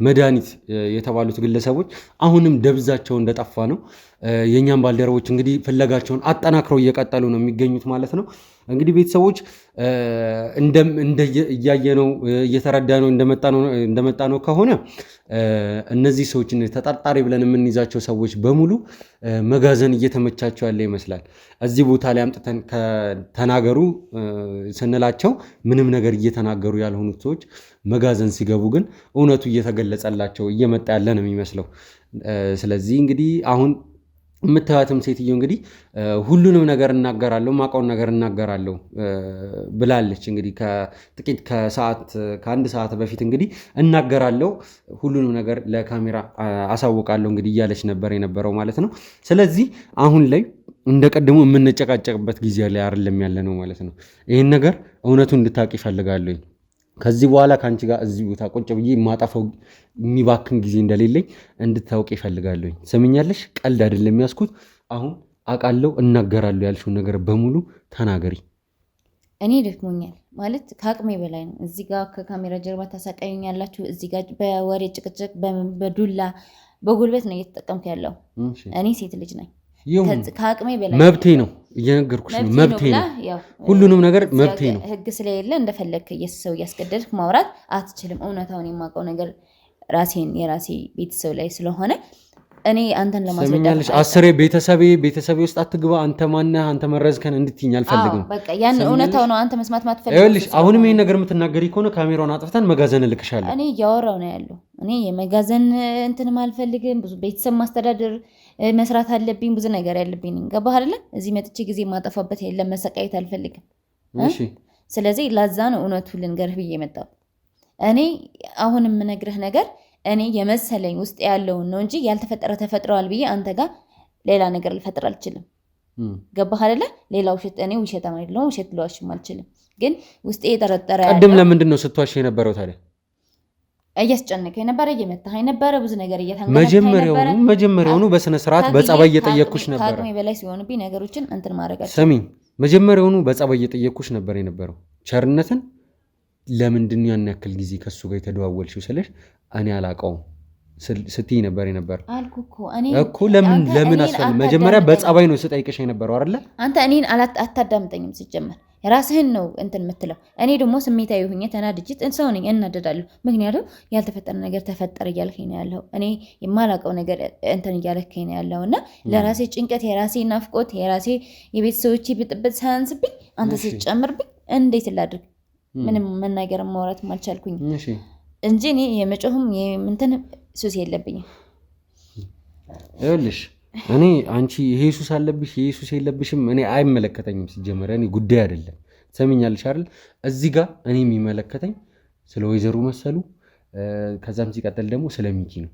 መድኃኒት የተባሉት ግለሰቦች አሁንም ደብዛቸው እንደጠፋ ነው። የእኛም ባልደረቦች እንግዲህ ፍለጋቸውን አጠናክረው እየቀጠሉ ነው የሚገኙት ማለት ነው። እንግዲህ ቤተሰቦች እያየነው እየተረዳነው እንደመጣ ነው ከሆነ እነዚህ ሰዎች ተጠርጣሪ ብለን የምንይዛቸው ሰዎች በሙሉ መጋዘን እየተመቻቸው ያለ ይመስላል። እዚህ ቦታ ላይ አምጥተን ተናገሩ ስንላቸው ምንም ነገር እየተናገሩ ያልሆኑት ሰዎች መጋዘን ሲገቡ ግን እውነቱ እየተገለጸላቸው እየመጣ ያለ ነው የሚመስለው። ስለዚህ እንግዲህ አሁን የምታዩትም ሴትዮ እንግዲህ ሁሉንም ነገር እናገራለሁ ማውቀውን ነገር እናገራለሁ ብላለች። እንግዲህ ከአንድ ሰዓት በፊት እንግዲህ እናገራለሁ ሁሉንም ነገር ለካሜራ አሳውቃለሁ እንግዲህ እያለች ነበር የነበረው ማለት ነው። ስለዚህ አሁን ላይ እንደ ቀድሞ የምንጨቃጨቅበት ጊዜ ላይ አይደለም ያለ ነው ማለት ነው። ይህን ነገር እውነቱን እንድታውቂ ይፈልጋለሁ። ከዚህ በኋላ ከአንቺ ጋር እዚህ ቦታ ቁጭ ብዬ የማጠፋው የሚባክን ጊዜ እንደሌለኝ እንድታውቂ ይፈልጋለሁ። ሰምኛለሽ? ቀልድ አይደለም ያስኩት። አሁን አውቃለሁ እናገራለሁ ያልሽውን ነገር በሙሉ ተናገሪ። እኔ ደክሞኛል ማለት ከአቅሜ በላይ ነው። እዚህ ጋር ከካሜራ ጀርባ ታሳቃዩኛላችሁ። እዚህ ጋር በወሬ ጭቅጭቅ፣ በዱላ በጉልበት ነው እየተጠቀምኩ ያለው። እኔ ሴት ልጅ ነኝ። ከአቅሜ በላይ መብቴ ነው እየነገርኩሽ ነው። መብቴ ነው፣ ሁሉንም ነገር መብቴ ነው። ህግ ስለሌለ እንደፈለግክ ሰው እያስገደድክ ማውራት አትችልም። እውነታውን የማውቀው ነገር የራሴ ቤተሰብ ላይ ስለሆነ እኔ አንተን ለማስረዳት አስሬ ቤተሰቤ ውስጥ አትግባ፣ አንተ ማነህ፣ አንተ መረዝከን እንድትይኝ አልፈልግም። በቃ ያን እውነታው ነው። አንተ መስማት ማትፈልግ ይኸውልሽ፣ አሁንም ይሄን ነገር የምትናገሪ ከሆነ ካሜራውን አጥፍተን መጋዘን እልክሻለሁ። እኔ እያወራው ነው ያለው። እኔ የመጋዘን እንትንም አልፈልግም። ብዙ ቤተሰብ ማስተዳደር መስራት አለብኝ። ብዙ ነገር ያለብኝ ነኝ። ገባህ አይደለ? እዚህ መጥቼ ጊዜ ማጠፋበት የለም። መሰቃየት አልፈልግም። እሺ፣ ስለዚህ ላዛ ነው እውነቱን ልንገርህ ብዬ መጣሁ። እኔ አሁን የምነግርህ ነገር እኔ የመሰለኝ ውስጥ ያለውን ነው እንጂ ያልተፈጠረ ተፈጥረዋል ብዬ አንተ ጋር ሌላ ነገር ልፈጥር አልችልም። ገባህ አይደለ? ሌላ ውሸት እኔ ውሸታም አይደለሁም። ውሸት ልዋሽም አልችልም። ግን ውስጤ የጠረጠረ ቀድም ለምንድን ነው ስትዋሽ የነበረው ታዲያ? እያስጨነቀኝ ነበረ፣ እየመታኸኝ ነበረ፣ ብዙ ነገር እየተንገላታኝ ነበረ። መጀመሪያውኑ በስነ ስርዓት በጸባይ እየጠየቅኩሽ ነበረ። ከአቅሜ በላይ ሲሆንብኝ ነገሮችን እንትን ማድረግ አልችልም። ስሚኝ፣ መጀመሪያውኑ በጸባይ እየጠየቅኩሽ ነበር የነበረው። ቸርነትን ለምንድን ነው ያን ያክል ጊዜ ከሱ ጋር የተደዋወልሽው ስልሽ እኔ አላውቀውም ስትይ ነበር የነበረው እኮ። ለምን አስፈልግ? መጀመሪያ በጸባይ ነው ስጠይቅሽ የነበረው አይደለ? አንተ እኔን አታዳምጠኝም ሲጀመር የራስህን ነው እንትን የምትለው። እኔ ደግሞ ስሜታዊ ሆኜ ተናድጄ ሰው ነኝ፣ እናደዳለሁ። ምክንያቱም ያልተፈጠረ ነገር ተፈጠረ እያልከኝ ነው ያለው። እኔ የማላውቀው ነገር እንትን እያልከኝ ነው ያለው እና ለራሴ ጭንቀት፣ የራሴ ናፍቆት፣ የራሴ የቤተሰቦቼ ብጥብጥ ሳያንስብኝ አንተ ስትጨምርብኝ እንዴት ላድርግ? ምንም መናገር ማውራትም አልቻልኩኝ እንጂ እኔ የመጮህም እንትን ሱስ የለብኝም። ይኸውልሽ እኔ አንቺ ይሄ ሱስ አለብሽ ይሄ ሱስ የለብሽም እኔ አይመለከተኝም። ሲጀመር እኔ ጉዳይ አይደለም። ሰሚኛልሽ አይደል? እዚህ ጋር እኔ የሚመለከተኝ ስለ ወይዘሮ መሰሉ ከዛም ሲቀጥል ደግሞ ስለ ሚኪ ነው።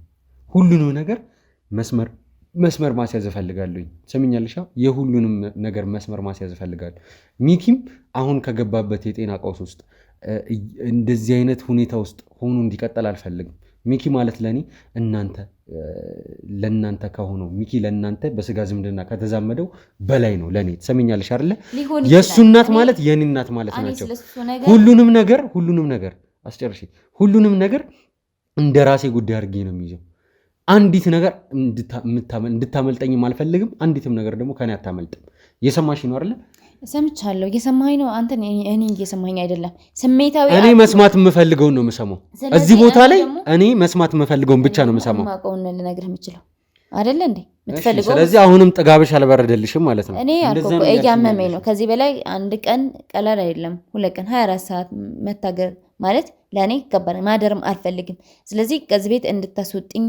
ሁሉንም ነገር መስመር ማስያዝ እፈልጋለሁ። ሰሚኛልሽ? የሁሉንም ነገር መስመር ማስያዝ እፈልጋለሁ። ሚኪም አሁን ከገባበት የጤና ቀውስ ውስጥ እንደዚህ አይነት ሁኔታ ውስጥ ሆኖ እንዲቀጥል አልፈልግም። ሚኪ ማለት ለኔ ለእናንተ ከሆነው ሚኪ ለእናንተ በስጋ ዝምድና ከተዛመደው በላይ ነው ለኔ። ትሰሚኛለሽ አይደለ? የእሱ እናት ማለት የኔ እናት ማለት ናቸው። ሁሉንም ነገር አስጨርሽ። ሁሉንም ነገር እንደ ራሴ ጉዳይ አድርጌ ነው የሚይዘው። አንዲት ነገር እንድታመልጠኝም አልፈልግም። አንዲትም ነገር ደግሞ ከኔ አታመልጥም። እየሰማሽ ነው አይደለ? ሰምቻለሁ። እየሰማኝ ነው አንተ። እኔ እየሰማኝ አይደለም። ስሜታዊ እኔ መስማት የምፈልገውን ነው የምሰማው። እዚህ ቦታ ላይ እኔ መስማት የምፈልገውን ብቻ ነው የምሰማው። ማቀውን ልነግርህ የምችለው አይደለ እንዴ የምትፈልገው። ስለዚህ አሁንም ጥጋብሽ አልበረደልሽም ማለት ነው። እኔ አልኩ እያመመኝ ነው። ከዚህ በላይ አንድ ቀን ቀላል አይደለም፣ 2 ቀን 24 ሰዓት መታገር ማለት ለእኔ ከባድ። ማደርም አልፈልግም። ስለዚህ ከዚህ ቤት እንድታስወጥኝ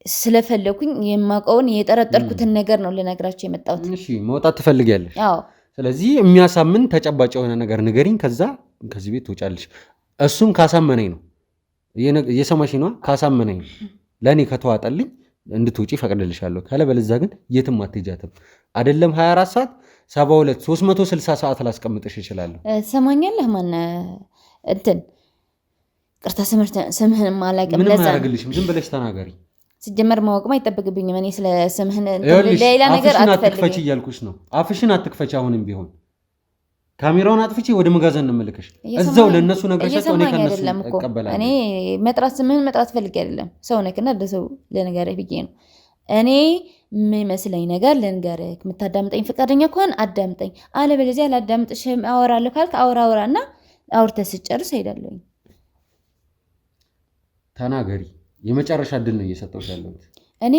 ስለፈለኩኝ የማውቀውን የጠረጠርኩትን ነገር ነው ልነግራቸው የመጣሁት። እሺ መውጣት ትፈልጊያለሽ? አዎ። ስለዚህ የሚያሳምን ተጨባጭ የሆነ ነገር ንገሪኝ፣ ከዚህ ቤት ትወጫለሽ። እሱም ካሳመነኝ ነው። እየሰማሽ ነው? ካሳመነኝ ነው። ለእኔ ከተዋጠልኝ እንድትውጪ ፈቅድልሻለሁ። ካለበለዚያ ግን የትም አትሄጃትም። አይደለም 24 ሰዓት 72 360 ሰዓት ላስቀምጥሽ እችላለሁ። ሰማኛለህ? ማነህ እንትን ቅርታ ስምህን አላውቅም። ምንም አያደርግልሽም። ዝም ብለሽ ተናገሪ። ሲጀመር ማወቅም አይጠበቅብኝም። እኔ ስለ ስምህን ሌላ ነገር አትክፈች እያልኩሽ ነው። አፍሽን አትክፈች። አሁንም ቢሆን ካሜራውን አጥፍቼ ወደ መጋዘን እንመልከሽ። እዛው ለነሱ ነገርሻቸው። እኔ ከነሱ እቀበላለሁ። እኔ ስምህን መጥራት ፈልጌ አይደለም። ሰው ነክና ለሰው ለነገር ብዬ ነው። እኔ የሚመስለኝ ነገር ልንገርህ። የምታዳምጠኝ ፈቃደኛ ከሆነ አዳምጠኝ፣ አለበለዚያ ላዳምጥሽም አወራለሁ ካልክ አውራና አውርተህ ስጨርስ ሄዳለሁኝ። ተናገሪ። የመጨረሻ እድል ነው እየሰጠሁሽ ያለሁት። እኔ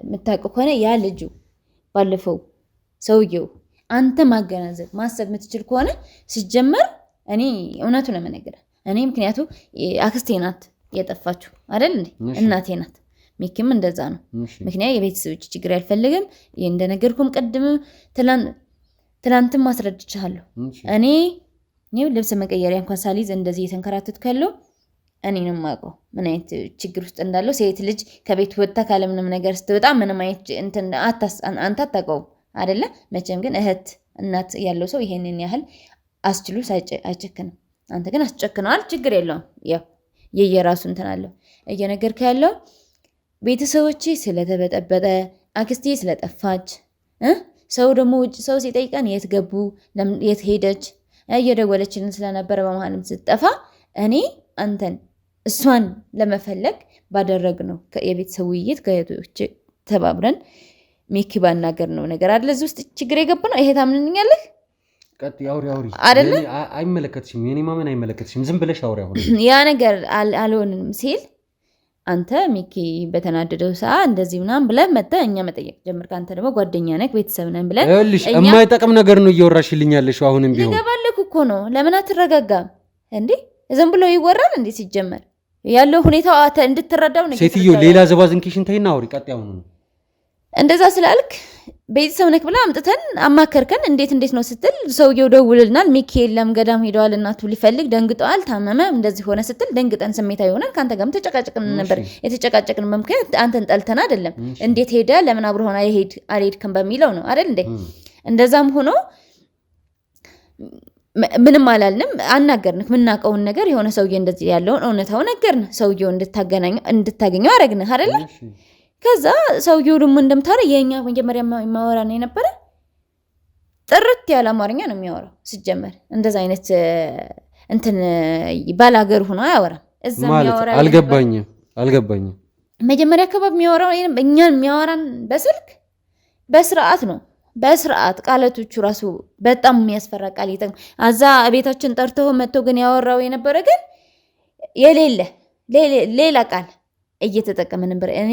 የምታውቀው ከሆነ ያ ልጁ ባለፈው ሰውየው አንተ ማገናዘብ ማሰብ የምትችል ከሆነ ሲጀመር እኔ እውነቱ ለመነገር እኔ ምክንያቱ አክስቴ ናት የጠፋችሁ አይደል እንዴ? እናቴ ናት። ሚኪም እንደዛ ነው። ምክንያት የቤተሰቦች ችግር አልፈልግም። እንደነገርኩም ቅድም ትላንትም ማስረድቻለሁ። እኔ ልብስ መቀየሪያ እንኳን ሳሊዝ እንደዚህ የተንከራተትኩ ያለው እኔ ነው የማውቀው ምን አይነት ችግር ውስጥ እንዳለው። ሴት ልጅ ከቤት ወጥታ ካለ ምንም ነገር ስትወጣ ምንም አይነት አንተ አታውቀውም አይደለ? መቼም ግን እህት እናት ያለው ሰው ይሄንን ያህል አስችሉ አይጨክንም። አንተ ግን አስጨክነዋል። ችግር የለውም። ያው የየራሱ እንትን አለው። እየነገርኩ ያለው ቤተሰቦቼ ስለተበጠበጠ አክስቴ ስለጠፋች ሰው ደግሞ ውጭ ሰው ሲጠይቀን የት ገቡ የት ሄደች እየደወለችልን ስለነበረ በመሀልም ስትጠፋ እኔ አንተን እሷን ለመፈለግ ባደረግነው የቤተሰብ ውይይት ከእህቶቼ ተባብረን ሚኪ ባናገር ነው ነገር አይደል? እዚህ ውስጥ ችግር የገባ ነው። ይሄ ታምንኛለህ? ቀጥ ያውሪ አይደለ? አይመለከትሽም። የኔ ማመን አይመለከትሽም። ዝም ብለሽ አውሪ። አሁን ያ ነገር አልሆንም ሲል አንተ ሚኪ በተናደደው ሰዓት እንደዚህ ምናምን ብለህ መተህ እኛ መጠየቅ ጀመርክ። አንተ ደግሞ ጓደኛ ነህ ቤተሰብ ነን ብለህ እልሽ የማይጠቅም ነገር ነው እየወራሽልኝ ያለሽው። አሁንም ቢሆን ይገባልክ እኮ ነው። ለምን አትረጋጋም እንዴ? ዝም ብሎ ይወራል እንዴ? ሲጀመር ያለው ሁኔታው እንድትረዳው ነው። ሴትዮ ሌላ ዘባዝንኬሽን ተይና አውሪ። ቀጥ ያው ነው እንደዛ ስላልክ ቤተሰብ ነክ ብላ አምጥተን አማከርከን። እንዴት ነው ስትል ሰውየው ደውልልናል። ሚኪ የለም ገዳም ሄደዋል፣ እናቱ ሊፈልግ ደንግጠዋል፣ ታመመ፣ እንደዚህ ሆነ ስትል ደንግጠን ስሜታዊ ሆነን ካንተ ጋርም ተጨቃጨቅን ነበር። የተጨቃጨቅን ምክንያት አንተን ጠልተን አይደለም። እንዴት ሄደ ለምን አብሮ ሆነ አልሄድክም በሚለው ነው አይደል እንዴ? እንደዛም ሆኖ ምንም አላልንም፣ አናገርንክ። ምናቀውን ነገር የሆነ ሰውዬ እንደዚህ ያለውን እውነታው ነገርን። ሰውየው እንድታገኘው አረግንህ አይደል? ከዛ ሰውየው ደግሞ እንደምታረ የኛ መጀመሪያ የሚያወራ ነው የነበረ ጥርት ያለ አማርኛ ነው የሚያወራው። ሲጀመር እንደዛ አይነት እንትን ባላገር ሆኖ አያወራም። እዛ የሚያወራ አልገባኝም። መጀመሪያ አካባቢ የሚያወራው እኛን የሚያወራን በስልክ በስርዓት ነው። በስርዓት ቃላቶቹ ራሱ በጣም የሚያስፈራ ቃል ይጠቅም አዛ ቤታችን ጠርተው መጥቶ ግን ያወራው የነበረ ግን የሌለ ሌላ ቃል እየተጠቀመ ነበር። እኔ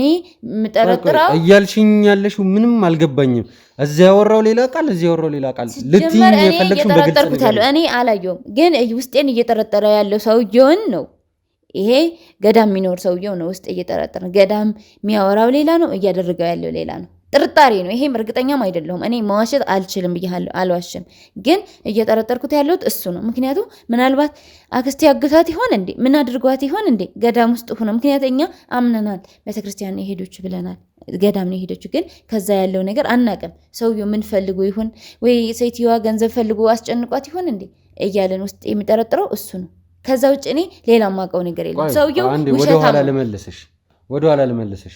ምጠረጥራው እያልሽኝ ያለሽው ምንም አልገባኝም። እዚያ ያወራው ሌላ ቃል እዚያ ያወራው ሌላ ቃል ልትይኝ የፈለግሽው በግልጽ ነው። እኔ አላየውም፣ ግን ውስጤን እየጠረጠረ ያለው ሰውየውን ነው። ይሄ ገዳም የሚኖር ሰውየው ነው ውስጥ እየጠረጠረ። ገዳም የሚያወራው ሌላ ነው፣ እያደረገው ያለው ሌላ ነው። ጥርጣሬ ነው። ይሄም እርግጠኛም አይደለሁም። እኔ መዋሸት አልችልም ብያለሁ፣ አልዋሽም። ግን እየጠረጠርኩት ያለሁት እሱ ነው። ምክንያቱ ምናልባት አክስቴ አግቷት ይሆን እንዴ? ምን አድርጓት ይሆን እንዴ? ገዳም ውስጥ ሆነ። ምክንያቱ እኛ አምነናል፣ ቤተክርስቲያን የሄዶች ብለናል፣ ገዳም ነው የሄዶች። ግን ከዛ ያለው ነገር አናቅም። ሰውየው ምን ፈልጎ ይሆን ወይ ሴትዮዋ ገንዘብ ፈልጎ አስጨንቋት ይሆን እንዴ እያለን ውስጥ የሚጠረጥረው እሱ ነው። ከዛ ውጭ እኔ ሌላ ማውቀው ነገር የለም። ሰውየው ወደኋላ ልመልስሽ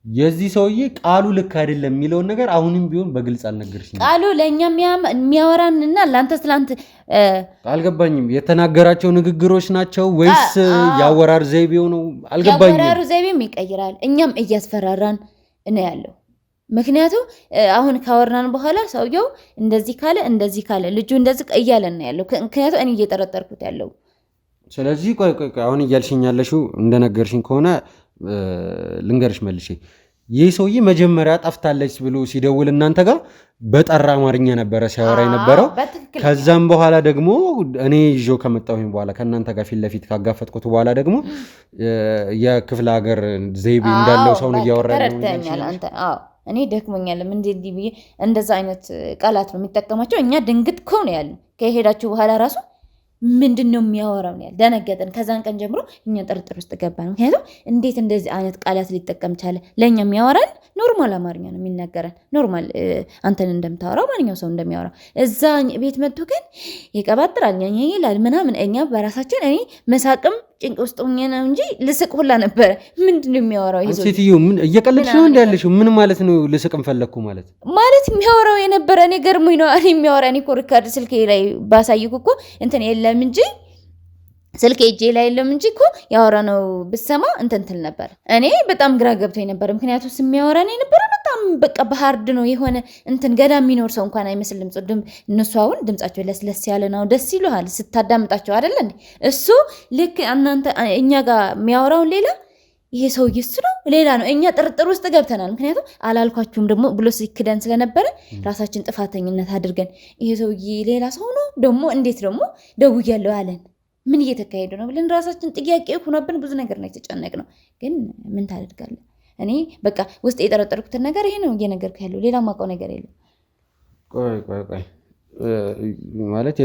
የዚህ ሰውዬ ቃሉ ልክ አይደለም የሚለውን ነገር አሁንም ቢሆን በግልጽ አልነገርሽኝ። ቃሉ ለኛ የሚያወራንና ላንተ ስላንተ አልገባኝም። የተናገራቸው ንግግሮች ናቸው ወይስ ያወራር ዘይቤው ነው? አልገባኝም። ያወራሩ ዘይቤም ይቀይራል። እኛም እያስፈራራን ነው ያለው። ምክንያቱም አሁን ካወራን በኋላ ሰውየው እንደዚህ ካለ ልጁ እንደዚህ እያለን ነው ያለው። ምክንያቱም እኔ እየጠረጠርኩት ያለው። ስለዚህ ቆይ አሁን እያልሽኝ ያለሽው እንደነገርሽኝ ከሆነ ልንገርሽ መልሼ፣ ይህ ሰውዬ መጀመሪያ ጠፍታለች ብሎ ሲደውል እናንተ ጋር በጠራ አማርኛ ነበረ ሲያወራ የነበረው። ከዛም በኋላ ደግሞ እኔ ይዤው ከመጣሁኝ በኋላ ከእናንተ ጋር ፊት ለፊት ካጋፈጥኩት በኋላ ደግሞ የክፍለ ሀገር ዘይቤ እንዳለው ሰው ነው እያወራ ነው። እኔ ደክሞኛልም እንዲህ ብዬ እንደዛ አይነት ቃላት ነው የሚጠቀማቸው። እኛ ድንግጥ እኮ ነው ያለን። ከሄዳችሁ በኋላ ራሱ ምንድን ነው የሚያወራው ነው ያለ። ደነገጠን። ከዛን ቀን ጀምሮ እኛ ጥርጥር ውስጥ ገባን። ምክንያቱም እንዴት እንደዚህ አይነት ቃላት ሊጠቀም ቻለ? ለእኛ የሚያወራን ኖርማል አማርኛ ነው የሚናገረን፣ ኖርማል አንተን እንደምታወራው ማንኛው ሰው እንደሚያወራው። እዛ ቤት መጥቶ ግን ይቀባጥራል ይላል ምናምን። እኛ በራሳችን እኔ መሳቅም ጭንቅ ውስጥ ሆኜ ነው እንጂ ልስቅ ሁላ ነበረ። ምንድን ነው የሚያወራው ይሄ ሴትዮ? ምን እየቀለድሽ ነው እንዳለሽው? ምን ማለት ነው ልስቅም ፈለግኩ ማለት የሚያወራው የነበረ እኔ ገርሞኝ ነው። እኔ የሚያወራ እኔ እኮ ሪካርድ ስልክ ላይ ባሳይኩ እኮ እንትን የለም እንጂ ስልክ እጄ ላይ የለም እንጂ እኮ ያወራነው ብሰማ እንትን ነበር። እኔ በጣም ግራ ገብቶኝ ነበር። ምክንያቱም የሚያወራን የነበረ በጣም በቃ በሃርድ ነው የሆነ ገዳም የሚኖር ሰው እንኳን አይመስልም። እነሱ አሁን ድምጻቸው ለስለስ ያለ ነው፣ ደስ ይሉሃል ስታዳምጣቸው አይደለ እንዴ? እሱ ልክ እናንተ እኛ ጋር የሚያወራውን ሌላ፣ ይሄ ሰውዬ እሱ ነው ሌላ ነው። እኛ ጥርጥር ውስጥ ገብተናል። ምክንያቱም አላልኳችሁም ደግሞ ብሎ ሲክደን ስለነበረ ራሳችን ጥፋተኝነት አድርገን ይሄ ሰውዬ ሌላ ሰው ነው ደግሞ እንዴት ደግሞ ደውያለሁ አለን። ምን እየተካሄደ ነው ብለን ራሳችን ጥያቄ ሆኖብን ብዙ ነገር ነው የተጨነቅነው። ግን ምን ታደርጋለህ? እኔ በቃ ውስጥ የጠረጠርኩትን ነገር ይሄ ነው እየነገርኩህ ያለው፣ ሌላ ማውቀው ነገር የለም። ቆይ ማለት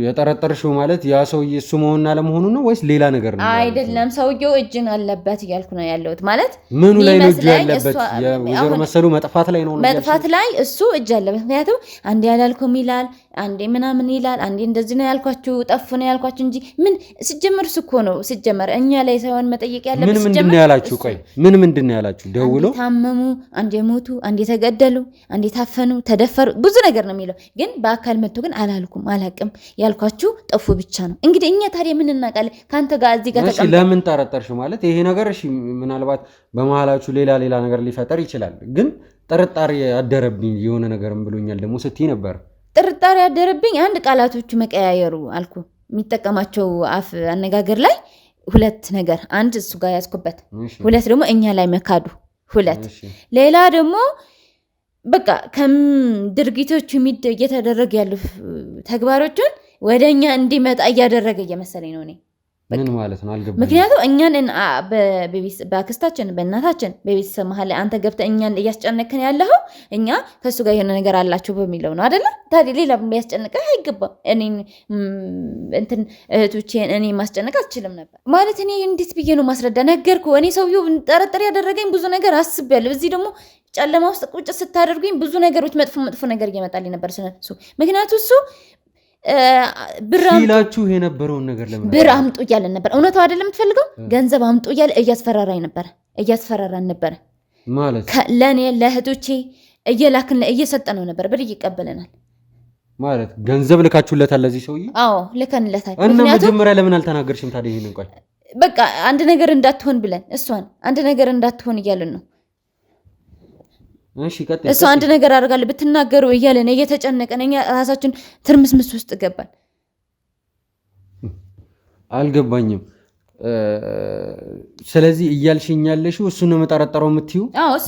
የጠረጠርሽው ማለት ያ ሰውዬ እሱ መሆንና ለመሆኑ ነው ወይስ ሌላ ነገር ነው? አይደለም፣ ሰውዬው እጅን አለበት እያልኩ ነው ያለሁት። ማለት ምኑ ላይ ነው እጅ ያለበት? የወይዘሮ መሰሉ መጥፋት ላይ ነው? መጥፋት ላይ እሱ እጅ አለበት። ምክንያቱም አንዴ ያላልኩም ይላል፣ አንዴ ምናምን ይላል፣ አንዴ እንደዚህ ነው ያልኳችሁ፣ ጠፉ ነው ያልኳችሁ እንጂ ምን ሲጀመር እሱ እኮ ነው ሲጀመር እኛ ላይ ሳይሆን መጠየቅ ያለበት። ምንድን ነው ያላችሁ? ቆይ ምንድን ነው ያላችሁ? ደውሎ ታመሙ፣ አንዴ ሞቱ፣ አንዴ ተገደሉ፣ አንዴ ታፈኑ፣ ተደፈሩ፣ ብዙ ነገር ነው የሚለው። ግን በአካል መጥቶ ግን አላልኩም አላቅም ያልኳችሁ ጠፉ ብቻ ነው። እንግዲህ እኛ ታዲያ ምን እናውቃለን? ካንተ ጋር እዚህ ጋር ተቀምጠን ለምን ጠረጠርሽ ማለት ይሄ ነገር እሺ፣ ምናልባት በመሃላችሁ ሌላ ነገር ሊፈጠር ይችላል። ግን ጥርጣሬ ያደረብኝ የሆነ ነገርም ብሎኛል ደግሞ ስትይ ነበር። ጥርጣሬ ያደረብኝ አንድ ቃላቶቹ መቀያየሩ አልኩ፣ የሚጠቀማቸው አፍ አነጋገር ላይ ሁለት ነገር፣ አንድ እሱ ጋር ያዝኩበት፣ ሁለት ደግሞ እኛ ላይ መካዱ፣ ሁለት ሌላ ደግሞ በቃ ድርጊቶቹ እየተደረገ ያሉ ተግባሮችን ወደኛ እንዲመጣ እያደረገ እየመሰለኝ ነው እኔ። ምን ማለት ነው አልገባኝም። ምክንያቱም እኛን በአክስታችን በእናታችን በቤተሰብ መሀል ላይ አንተ ገብተህ እኛን እያስጨነቅን ያለው እኛ ከሱ ጋር የሆነ ነገር አላቸው በሚለው ነው አይደለ? ታዲያ ሌላ የሚያስጨንቀህ አይገባም። እኔን እህቶቼን እኔ ማስጨነቅ አትችልም ነበር ማለት። እኔ እንዴት ብዬ ነው ማስረዳ? ነገርኩህ። እኔ ሰውዬው ጠረጠር ያደረገኝ ብዙ ነገር አስቤያለሁ። እዚህ ደግሞ ጨለማ ውስጥ ቁጭ ስታደርጉኝ ብዙ ነገሮች መጥፎ ነገር እየመጣልኝ ነበር ስለሱ። ምክንያቱም እሱ ሲላችሁ የነበረውን ነገር ለምን ብር አምጡ እያለን ነበር። እውነታው አይደለም የምትፈልገው ገንዘብ አምጡ እያለ እያስፈራራን ነበር ማለት ለእኔ ለእህቶቼ እየላክን እየሰጠነው ነበር። ብር እየቀበለናል ማለት ገንዘብ ልካችሁለታል ለዚህ ሰውዬ? አዎ ልከንለታል። እና መጀመሪያ ለምን አልተናገርሽም ታዲያ? ይሄን እንኳን በቃ አንድ ነገር እንዳትሆን ብለን እሷን አንድ ነገር እንዳትሆን እያልን ነው። እሱ አንድ ነገር አድርጋለሁ ብትናገሩ እያለን እየተጨነቀን እኛ ራሳችን ትርምስምስ ውስጥ ገባን። አልገባኝም። ስለዚህ እያልሽኛለሽው እሱ ነው መጠረጠረው የምትዩ?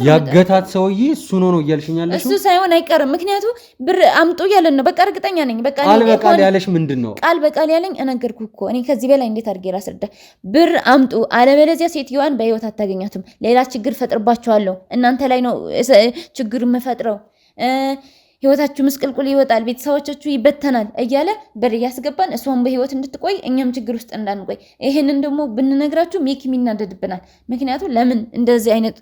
ያገታት ሰውዬ እሱ ነው እያልሽኛለሽው? እሱ ሳይሆን አይቀርም። ምክንያቱም ብር አምጡ እያለን ነው። በቃ እርግጠኛ ነኝ። በቃ ቃል በቃል ያለሽ ምንድን ነው? ቃል በቃል ያለኝ እነገርኩህ እኮ። እኔ ከዚህ በላይ እንዴት አድርጌ ላስረዳ? ብር አምጡ፣ አለበለዚያ ሴትዮዋን በህይወት አታገኛትም። ሌላ ችግር ፈጥርባቸዋለሁ። እናንተ ላይ ነው ችግር የምፈጥረው። ህይወታችሁ ምስቅልቁል ይወጣል፣ ቤተሰቦቻችሁ ይበተናል እያለ ብር እያስገባን እሷን በህይወት እንድትቆይ እኛም ችግር ውስጥ እንዳንቆይ። ይሄንን ደግሞ ብንነግራችሁ ሚኪም ይናደድብናል። ምክንያቱም ለምን እንደዚህ አይነት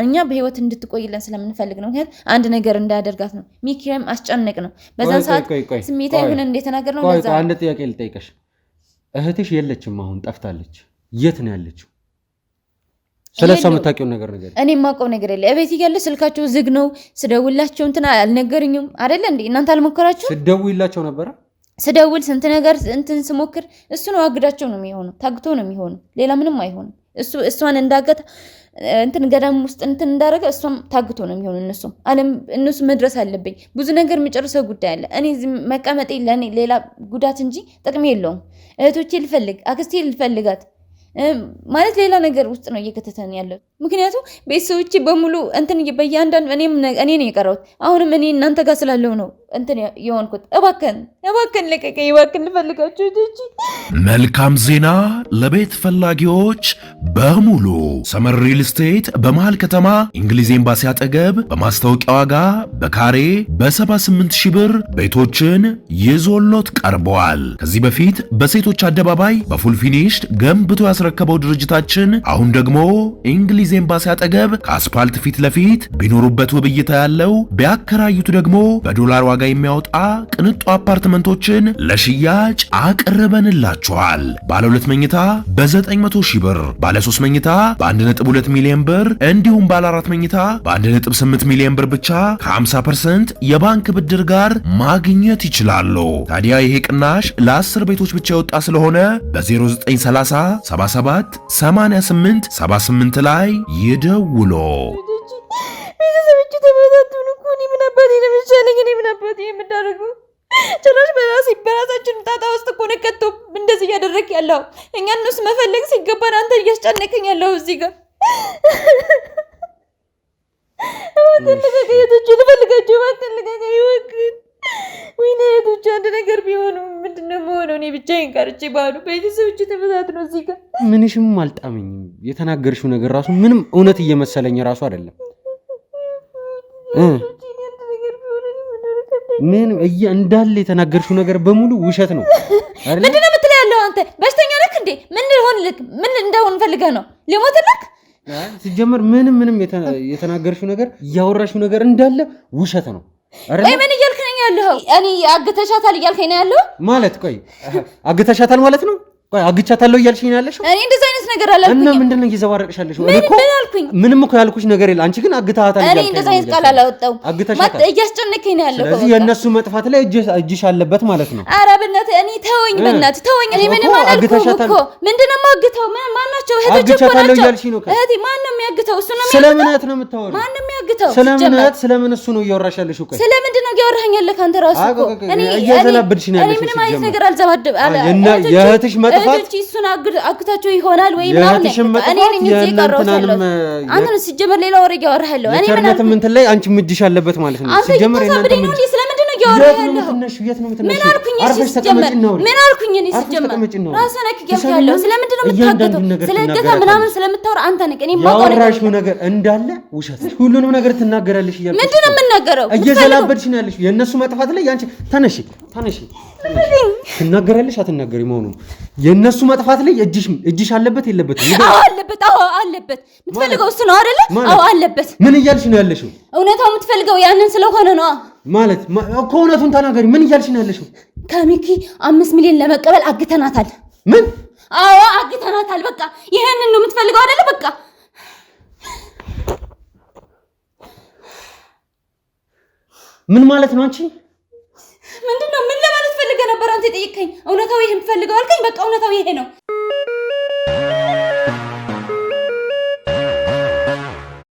እኛ በህይወት እንድትቆይለን ስለምንፈልግ ነው። ምክንያቱም አንድ ነገር እንዳያደርጋት ነው። ሚኪም አስጨነቅ ነው። በዛን ሰዓት ስሜታዊ ሆነን እንደተናገር ነው። ለዛ አንድ ጥያቄ ልጠይቅሽ። እህትሽ የለችም፣ አሁን ጠፍታለች። የት ነው ያለችው? ስለሷ የምታውቂው ነገር እኔ የማውቀው ነገር የለ። እቤት እያለ ስልካቸው ዝግ ነው። ስደውላቸው አልነገሩኝም አይደለ እንዴ? እናንተ አልሞከራችሁ? ስደውይላቸው ነበረ? ስደውል ስንት ነገር ስሞክር እሱ ነው አግዳቸው ነው የሚሆነው፣ ታግቶ ነው የሚሆነው። ሌላ ምንም አይሆንም። እሷን እንዳገተ ገዳም ውስጥ እንዳረገ እሷም ታግቶ ነው የሚሆነው። እነሱ መድረስ አለብኝ። ብዙ ነገር የሚጨርሰው ጉዳይ አለ። እኔ መቀመጤ ለእኔ ሌላ ጉዳት እንጂ ጥቅም የለውም። እህቶቼ ልፈልግ፣ አክስቴ ልፈልጋት ማለት ሌላ ነገር ውስጥ ነው እየከተተን ያለው። ምክንያቱም ቤተሰቦቼ በሙሉ በእያንዳንዱ እኔ ነው የቀረሁት። አሁንም እኔ እናንተ ጋር ስላለው ነው የሆንኩት። እባክህን ልቀቀኝ፣ እባክህን ልፈልጋችሁ። መልካም ዜና ለቤት ፈላጊዎች በሙሉ ሰመር ሪል ስቴት በመሃል ከተማ እንግሊዝ ኤምባሲ አጠገብ በማስታወቂያ ዋጋ በካሬ በ78,000 ብር ቤቶችን ይዞሎት ቀርበዋል። ከዚህ በፊት በሴቶች አደባባይ በፉል ፊኒሽድ ገንብቶ ያስረከበው ድርጅታችን አሁን ደግሞ እንግሊዝ ኤምባሲ አጠገብ ከአስፓልት ፊት ለፊት ቢኖሩበት ውብ እይታ ያለው ቢያከራዩት ደግሞ በዶላር ዋጋ የሚያወጣ ቅንጡ አፓርትመንቶችን ለሽያጭ አቅርበንላችኋል። ባለ 2 መኝታ በ900,000 ብር፣ ባለ 3 መኝታ በ1.2 ሚሊዮን ብር እንዲሁም ባለ 4 መኝታ በ1.8 ሚሊዮን ብር ብቻ ከ50% የባንክ ብድር ጋር ማግኘት ይችላሉ። ታዲያ ይሄ ቅናሽ ለ10 ቤቶች ብቻ የወጣ ስለሆነ በ0930 77 88 78 ላይ ይደውሉ። ቤተሰቦቹ ተበታተኑ እኮ እኔ ምን አባቴ ነው የሚሻለኝ? እኔ ምን አባቴ የምዳረገው? ጭራሽ በራሳችን ጣጣ ውስጥ እኮ ነው ከቶ እንደዚህ እያደረክ ያለው። እኛ እነሱ መፈለግ ሲገባን አንተ እያስጨነቀኝ ያለው እዚህ ጋር ልፈልጋቸው እባክህን ልቀቀኝ እባክህን። ወይኔ እህቶች አንድ ነገር ቢሆኑ ምንድን ነው የምሆነው? እኔ ብቻዬን ቀርቼ ባሉ ቤተሰቦቹ ተበታትነው እዚህ ጋር ምንሽም አልጣመኝም። የተናገርሽው ነገር ራሱ ምንም እውነት እየመሰለኝ ራሱ አይደለም። ምን እንዳለ የተናገርሽው ነገር በሙሉ ውሸት ነው አይደል? ምንድን ነው የምትለው ያለው? አንተ በሽተኛ ነህ እንዴ? ምን ልሆንልክ? ምን እንደሆን ፈልገህ ነው? ሊሞትልክ? ሲጀመር ምንም የተናገርሽው ነገር ያወራሽው ነገር እንዳለ ውሸት ነው አይደል? ቆይ ምን እያልከኝ ያለው? እኔ አግተሻታል እያልከኝ ነው ያለው ማለት? ቆይ አግተሻታል ማለት ነው? ቆይ አግቻታለሁ እያልሽኝ ነው ያለሽው? እኔ እንደዛ አይነት ነገር አላልኩኝ። እና ምንድነው እየዘባረቅሻለሽ? ምን አልኩኝ? ምንም እኮ ያልኩሽ ነገር የለ። አንቺ ግን አግታታል እያልሽኝ ነው። እኔ እንደዛ አይነት ቃል አላወጣው። እያስጨነቀኝ ነው ያለው። ስለዚህ የእነሱ መጥፋት ላይ እጅሽ አለበት ማለት ነው። ኧረ በእናትህ እኔ ተወኝ፣ በእናትህ ተወኝ። እኔ ምንም አላልኩም እኮ። ምንድነው የማግተው? ማናቸው? እህቶች እኮ ናቸው። እህቴ ማን ነው የሚያግተው? እሱ ነው የሚያግተው። ስለምን እህት ነው የምታወሪው? ማን ነው የሚያግተው? ስለምን እሱ ነው እያወራሽ ያለሽው? ቆይ ስለምንድን ነው እያወራኸኝ ያለህ አንተ ራስህ እኮ? እኔ እያዘናብድሽ ነው ያለሽው። እኔ ምንም አይነት ነገር አልዘባደብ አለ። የእህትሽ መጥፋት እሱን አግታቸው ይሆናል ወይ ምናምን? እኔ ነኝ እዚህ ቀረሁት ያለው። አንተ ነው ሲጀመር ሌላ ወሬ እያወራህ ያለው። እኔ ምን እንትን ላይ አንቺ እጅሽ አለበት ማለት ነው። ሲጀመር እናንተ ስለምንድን ነው እያወራህ ያለው? ምን አልኩኝ? ሲጀመር ምን አልኩኝ? እኔ ሲጀመር ራስህ ነህ እያልኩ ያለው። ስለምንድን ነው የምታገተው? ስለ እገታ ምናምን ስለምታወራ አንተ ነህ። እኔ ያወራሽው ነገር እንዳለ ውሸት፣ ሁሉንም ነገር ትናገራለሽ እያልኩ ምንድን ነው የምናገረው? እየዘላበድሽ ነው ያለሽ። የእነሱ መጥፋት ላይ ያንቺ ተነሺ ትናገራለሽ አትናገሪ መሆኑ የእነሱ መጥፋት ላይ እጅሽ አለበት የለበትም? አለበት። አለበት። የምትፈልገው እሱ ነው አይደለ? አለበት። ምን እያልሽ ነው ያለሽው? እውነታው የምትፈልገው ያንን ስለሆነ ነው ማለት እኮ። እውነቱን ተናገሪ። ምን እያልሽ ነው ያለሽው? ከሚኪ 5 ሚሊዮን ለመቀበል አግተናታል። ምን? አዎ አግተናታል። በቃ ይሄንን ነው የምትፈልገው አይደለ? በቃ ምን ማለት ነው? አንቺ ምንድነው? ምን ለማለት ፈልገህ ነበር አንተ የጠየቀኝ? እውነታው ይሄን ፈልገው አልከኝ። በቃ እውነታው ይሄ ነው።